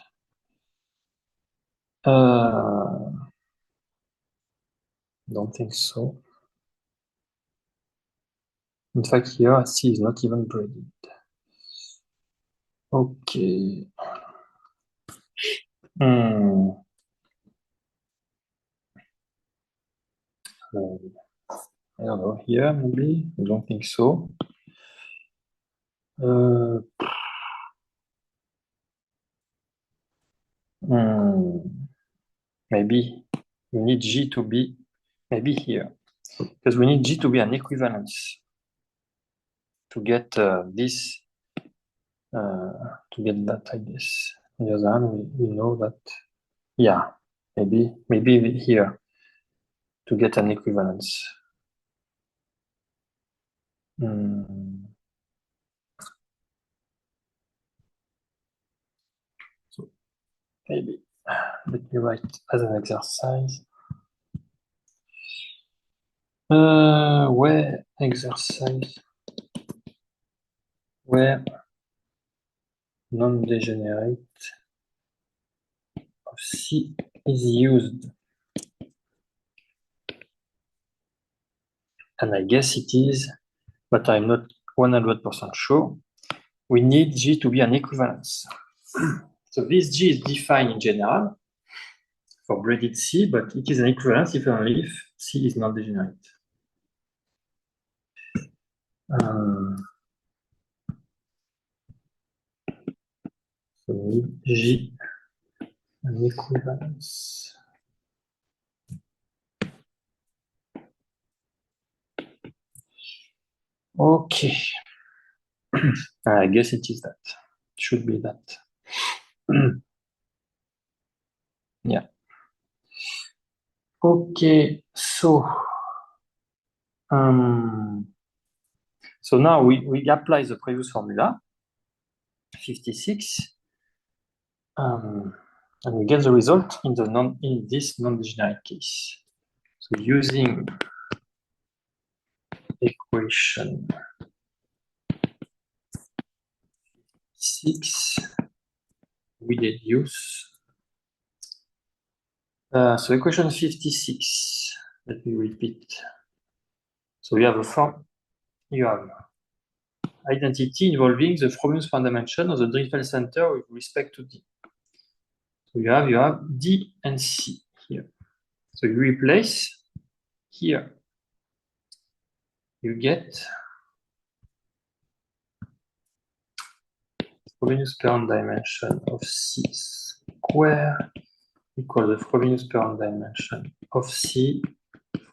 Don't think so. In fact, here C is not even braided. Okay. I don't know, here maybe? I don't think so. Maybe we need G to be, maybe here. Because we need G to be an equivalence to get this, to get that, I guess. On the other hand, we know that, yeah, maybe here to get an equivalence. So maybe let me write as an exercise. Where exercise? Where non-degenerate of C is used, and I guess it is, but I'm not 100% sure, we need G to be an equivalence. So this G is defined in general for braided C, but it is an equivalence if and only if C is not degenerate. So we need G, an equivalence. Okay. I guess it is that. Should be that. Yeah. Okay, so now we apply the previous formula, 56, and we get the result in this non-degenerate case. So using equation 6, we deduce. So equation 56, let me repeat. So you have a form, you have identity involving the Frobenius dimension of the Dirichlet center with respect to D. So you have D and C here. So you replace here. You get Frobenius parent dimension of C square equal the Frobenius parent dimension of C,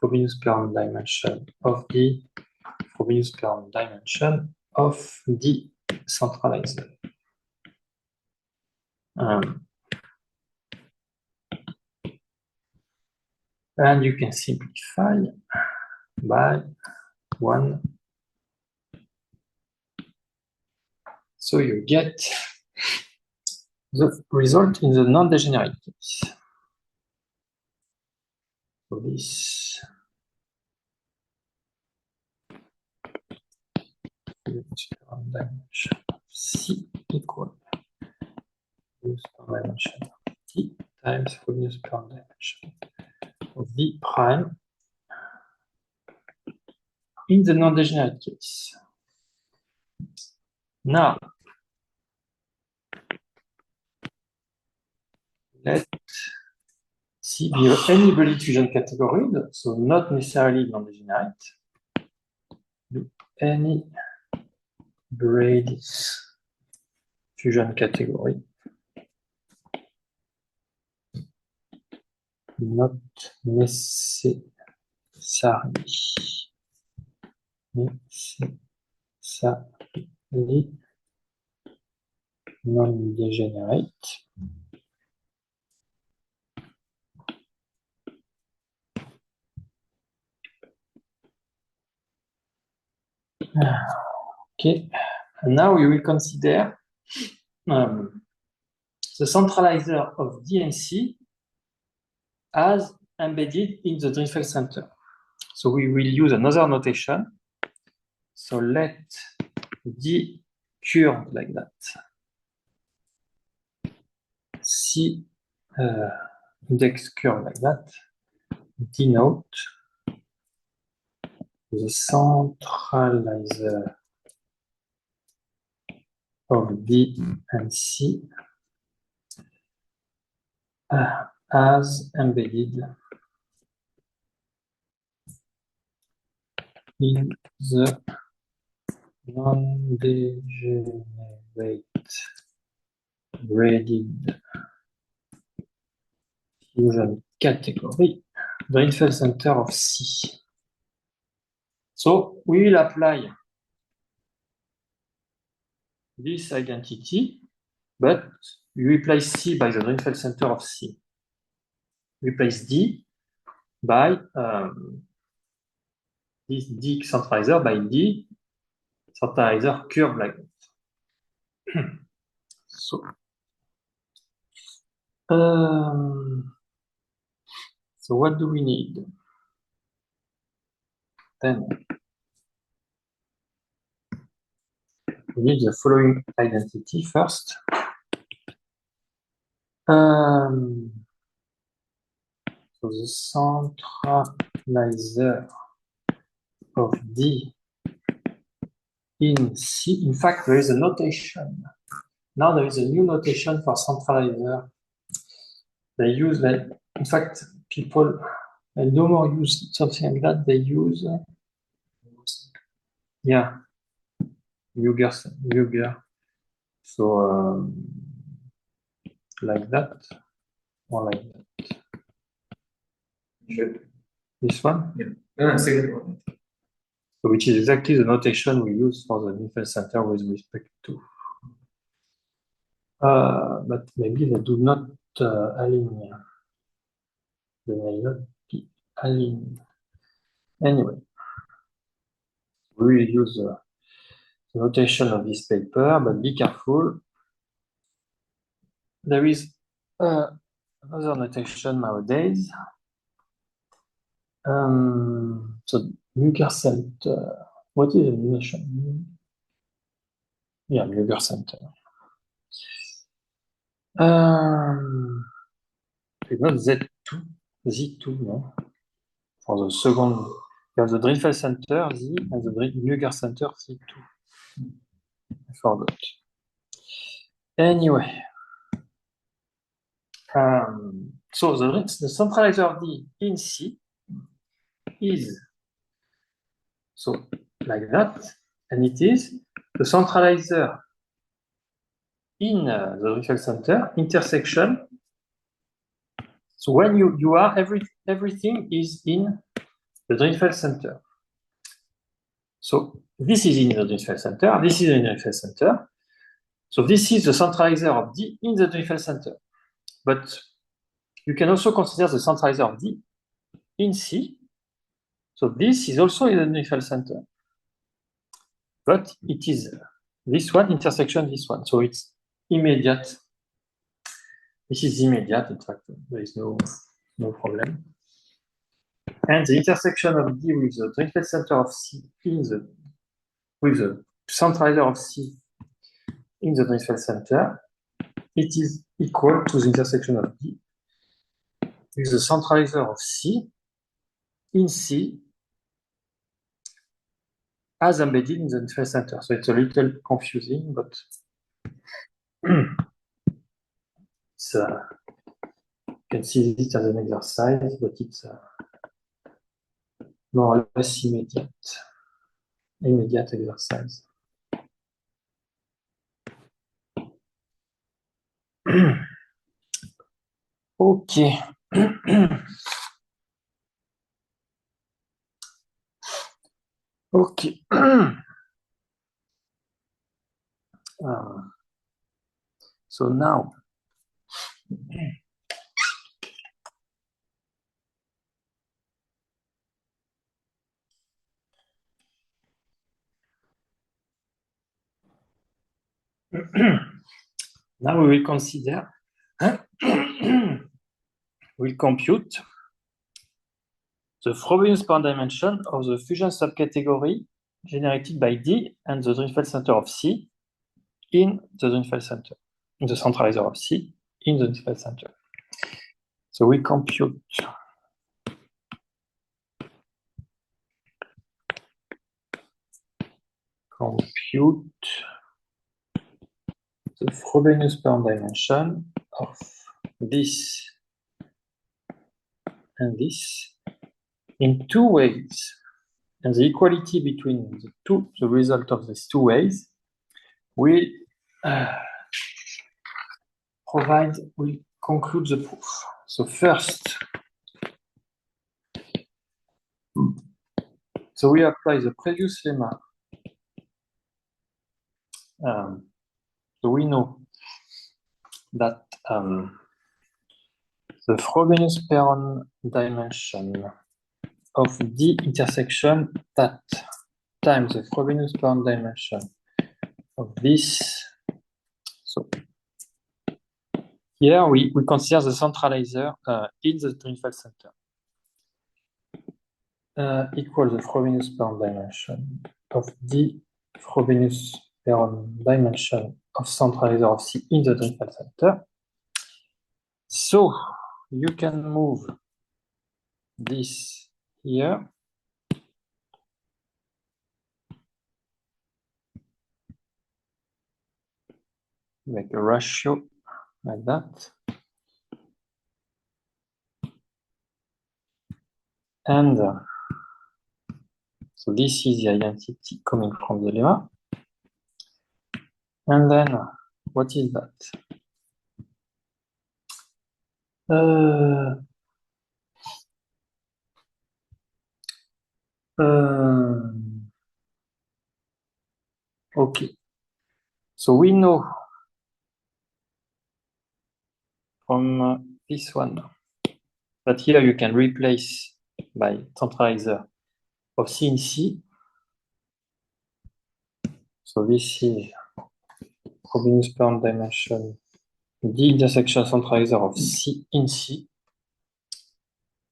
Frobenius parent dimension of D, Frobenius parent dimension of D centralizer. And you can simplify by 1. So you get the result in the non-degenerate case. So this dimension C equal Frobenius parent dimension of T times Frobenius parent dimension of D prime in the non-degenerate case. Now, let C be any braided fusion category, so not necessarily non-degenerate. Any braided fusion category, not necessarily non-degenerate. Okay, and now we will consider the centralizer of D and C as embedded in the Dirichlet center. So we will use another notation. So let D curved like that. C index curve like that denote the centralizer of D and C as embedded in the non-degenerate braided fusion category, the Dirichlet center of C. So we will apply this identity, but we replace C by the Dirichlet center of C. Replace D by this D centralizer by D centralizer curve like that. So what do we need? Then we need the following identity first. So the centralizer of D in C. In fact, there is a notation. Now there is a new notation for centralizer. They use like, in fact, people they no more use something like that. They use, yeah, Luger. So like that or like that. Should. This one, Second one. which is exactly the notation we use for the Niffel center with respect to. But maybe they do not align. They may not be aligned. Anyway, we will use the notation of this paper, but be careful. There is another notation nowadays. So Luger center. What is the notation? Yeah, Luger center. It's not Z2, Z2, no? For the second, you have the Drinfeld center, Z, and the Luger center, C2. I forgot. Anyway. So the centralizer of D in C is so like that, and it is the centralizer in the Drinfeld center intersection. So when you are everything is in the Drinfeld center. So this is in the Drinfeld center. This is in the Drinfeld center. So this is the centralizer of D in the Drinfeld center. But you can also consider the centralizer of D in C. So this is also in the Drinfeld center. But it is this one intersection this one. So it's immediate. This is immediate. In fact, there is no problem. And the intersection of D with the Drinfeld center of C with the centralizer of C in the Drinfeld center, it is equal to the intersection of D with the centralizer of C in C as embedded in the Drinfeld center. So it's a little confusing, but it's, you can see it as an exercise, but it's more or less immediate exercise. Okay. Okay. So now, now we will consider, we'll compute the Frobenius power dimension of the fusion subcategory generated by D and the Drinfeld center of C in the Drinfeld center, in the centralizer of C in the Drinfeld center. So we compute the Frobenius power dimension of this and this in two ways. And the equality between the result of these two ways will conclude the proof. So first, so we apply the previous lemma. So we know that the Frobenius Perron dimension of D intersection that times the Frobenius Perron dimension of this. So here we consider the centralizer in the Drinfeld center equal the Frobenius Perron dimension of D Frobenius Perron dimension of centralizer of C in the Drinfeld center. So you can move this here. Make a ratio like that. And so this is the identity coming from the lemma. And then, what is that? Okay. So we know from this one that here you can replace by centralizer of C in C. So this is Frobenius parent dimension, the intersection centralizer of C in C.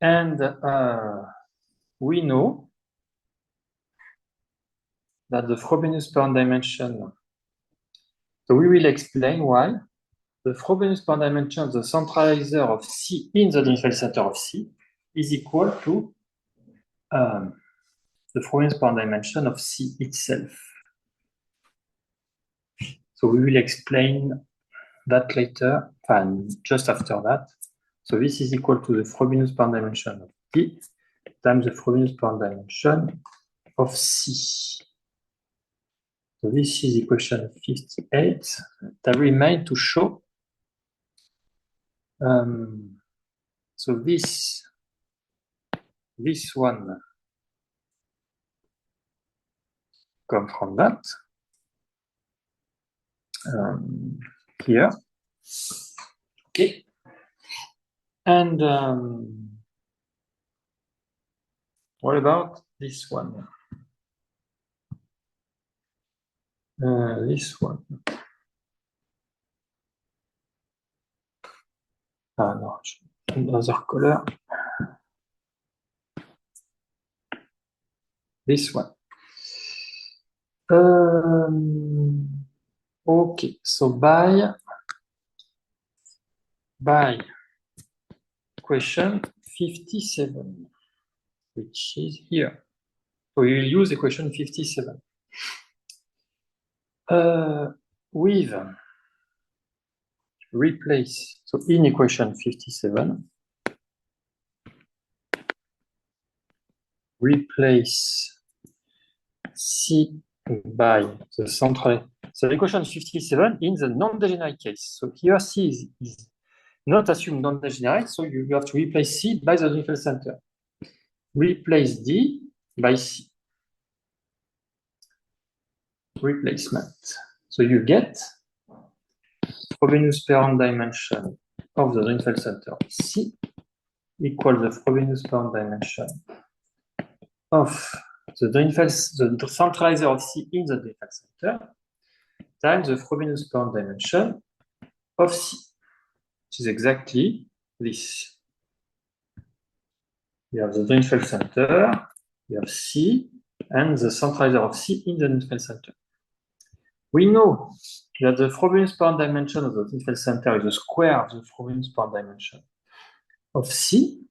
And we know that the Frobenius parent dimension, so we will explain why the Frobenius parent dimension of the centralizer of C in the Dirichlet center of C is equal to the Frobenius parent dimension of C itself. So we will explain that later, and just after that. So this is equal to the Frobenius parent dimension of D times the Frobenius parent dimension of C. So this is equation 58. That remains to show. So this one comes from that. Here. Okay. And what about this one? This one. Ah no, another color. This one. Okay, so by equation 57, which is here. So we will use equation 57. With replace, so in equation 57, replace C by the central. So equation 57 in the non-degenerate case. So here C is not assumed non-degenerate, so you have to replace C by the Dirichlet center. Replace D by C. Replacement. So you get Frobenius parent dimension of the Dirichlet center C equals the Frobenius parent dimension of the centralizer of C in the Dirichlet center times the Frobenius parent dimension of C, which is exactly this. You have the Dirichlet center, you have C, and the centralizer of C in the Dirichlet center. We know that the Frobenius parent dimension of the Dirichlet center is the square of the Frobenius parent dimension of C.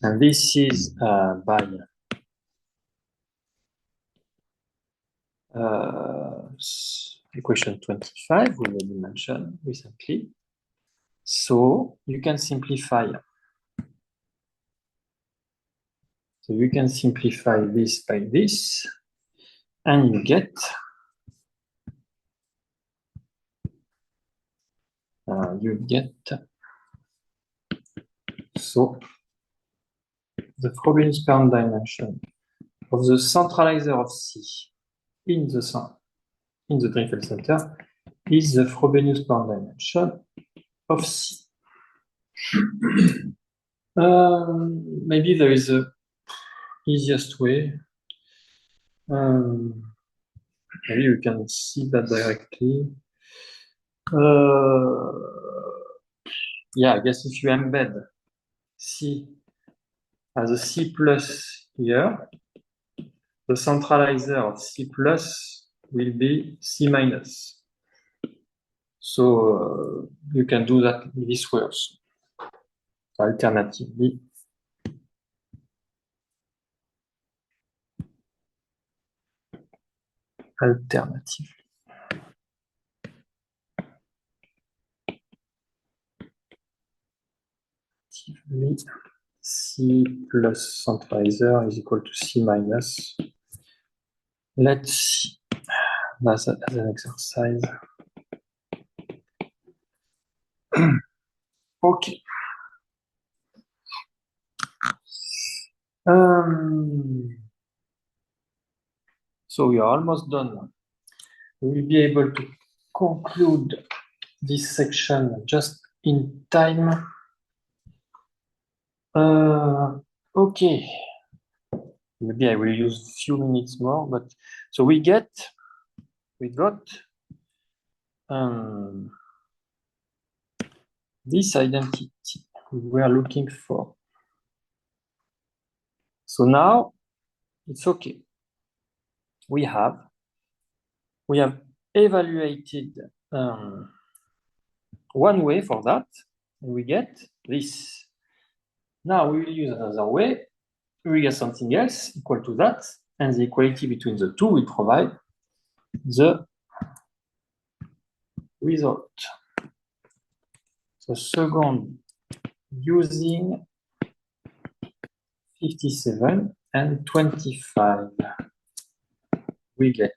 And this is by equation 25, we already mentioned recently. So you can simplify. So you can simplify this by this, and you get so the Frobenius parent dimension of the centralizer of C in the Dirichlet center is the Frobenius parent dimension of C. Maybe there is a easiest way. Maybe you can see that directly. Yeah, I guess if you embed C as a C plus here, the centralizer of C plus will be C minus. So you can do that this way also. Alternatively, C plus centralizer is equal to C minus. Let's see, as an exercise. Okay. So we are almost done. We will be able to conclude this section just in time. Okay. Maybe I will use a few minutes more, but so we got this identity we are looking for. So now it's okay. We have evaluated one way for that, and we get this. Now we will use another way. We get something else equal to that, and the equality between the two will provide the result. So second, using 57 and 25, we get.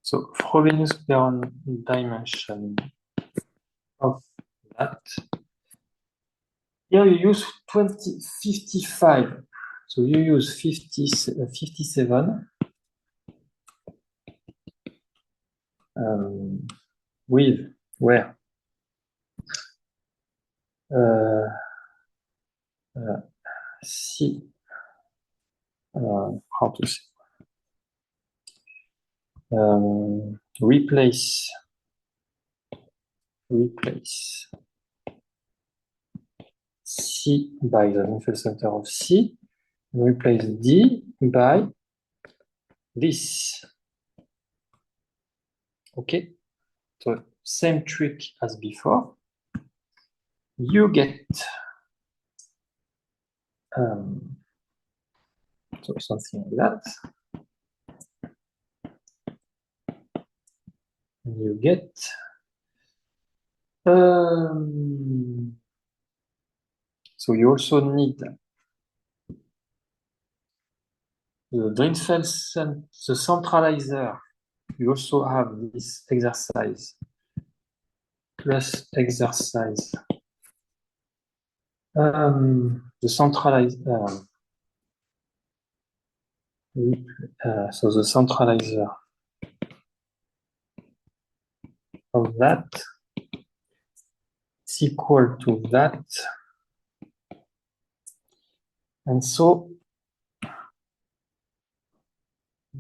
So Frobenius-Perron dimension of that. Here you use 55. So you use 57 with where? C. How to say? Replace C by the Drinfeld center of C, and replace D by this. Okay, so same trick as before. You get so something like that. And you get so you also need the Drinfeld center, the centralizer. You also have this exercise plus exercise. The centralizer. So the centralizer of that is equal to that, and so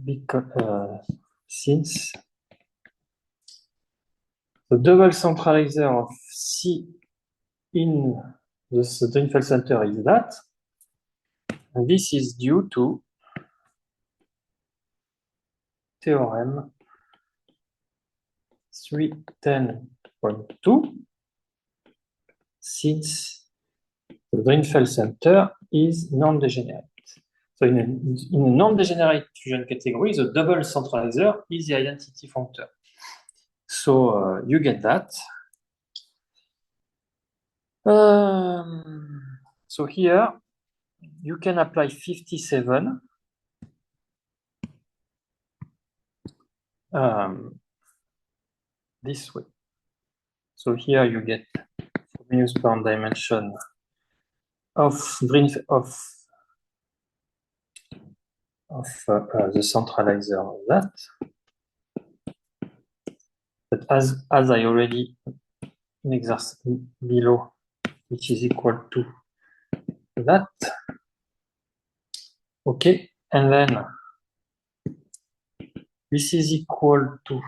because since the double centralizer of C in the Drinfeld center is that, and this is due to theorem 310.2, since the Drinfeld center is non-degenerate. So in a non-degenerate fusion category, the double centralizer is the identity functor. So you get that. So here you can apply 57 this way. So here you get Frobenius-Perron dimension of the centralizer of that. But as I already in exercise below, which is equal to that. Okay, and then this is equal to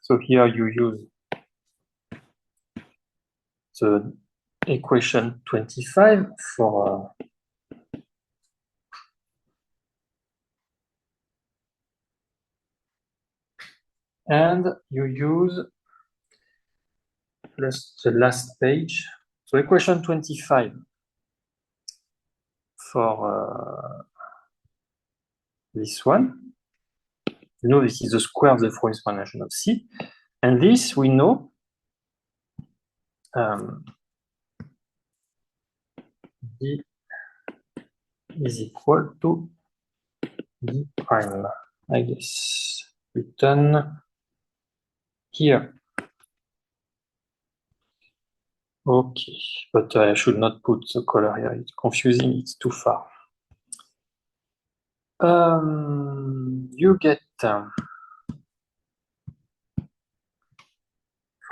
so here you use the equation 25 for and you use just the last page. So equation 25 for this one. You know this is the square of the Fourier exponential of C. And this we know D is equal to D prime, I guess, written here. Okay, but I should not put the color here. It's confusing, it's too far. You get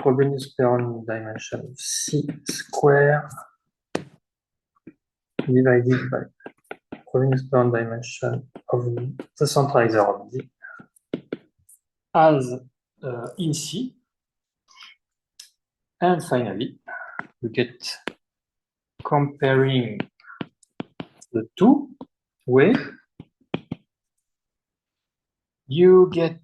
Frobenius-Perron dimension of C square divided by Frobenius-Perron dimension of the centralizer of D as in C. And finally, you get comparing the two way, you get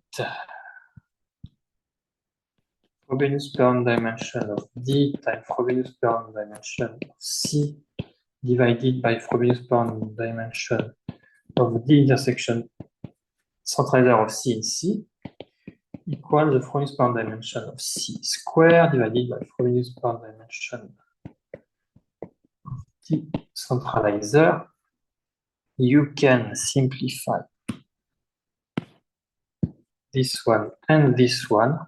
Frobenius-Perron dimension of D times Frobenius-Perron dimension of C divided by Frobenius-Perron dimension of D intersection centralizer of C in C equal the Frobenius-Perron dimension of C square divided by Frobenius-Perron dimension of D centralizer. You can simplify this one and this one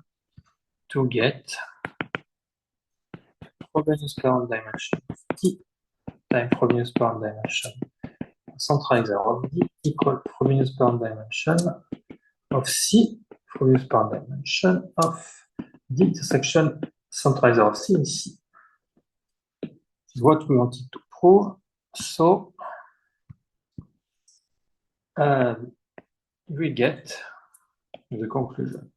to get Frobenius-Perron dimension of T times Frobenius-Perron dimension centralizer of D equal Frobenius-Perron dimension of C Frobenius-Perron dimension of D intersection centralizer of C in C. This is what we wanted to prove. So we get the conclusion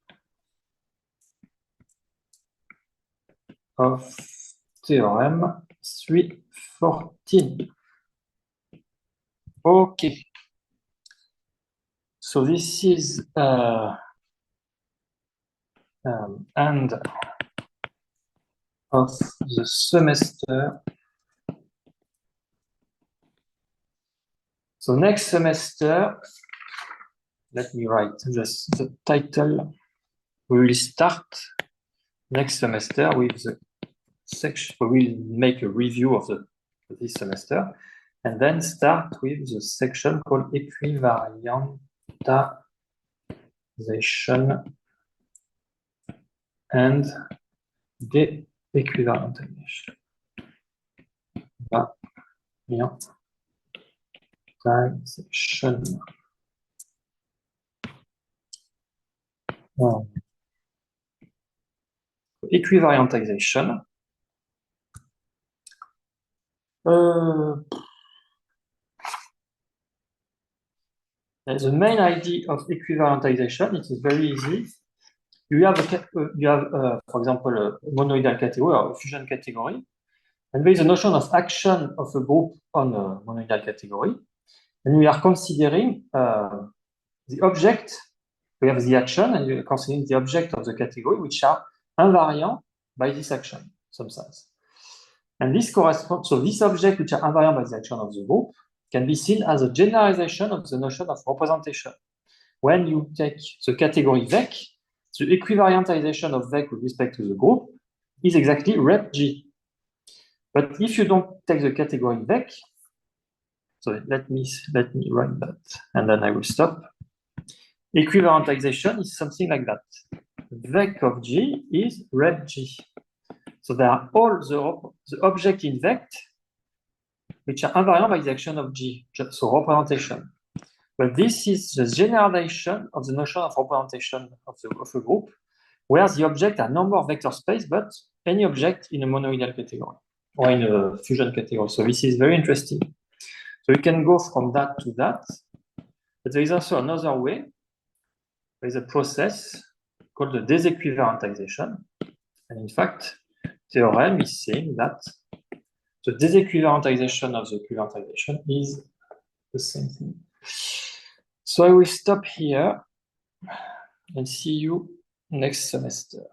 of theorem 314. Okay. So this is end of the semester. So next semester, let me write just the title. We will start next semester with the section. We will make a review of this semester, and then start with the section called equivariantization and de-equivariantization. Equivariantization. The main idea of equivariantization, it is very easy. You have, for example, a monoidal category or a fusion category, and there is a notion of action of a group on a monoidal category, and we are considering the object. We have the action, and we are considering the object of the category, which are invariant by this action, sometimes. And this corresponds, so this object, which are invariant by the action of the group, can be seen as a generalization of the notion of representation. When you take the category VEC, the equivariantization of VEC with respect to the group is exactly rep G. But if you don't take the category VEC, so let me write that, and then I will stop. Equivariantization is something like that. VEC of G is rep G. So there are all the objects in VEC which are invariant by the action of G, so representation. But this is the generalization of the notion of representation of a group, where the objects are number of vector space, but any object in a monoidal category or in a fusion category. So this is very interesting. So you can go from that to that, but there is also another way. There is a process called the desequivariantization, and in fact, theorem is saying that the desequivariantization of the equivariantization is the same thing. So I will stop here and see you next semester.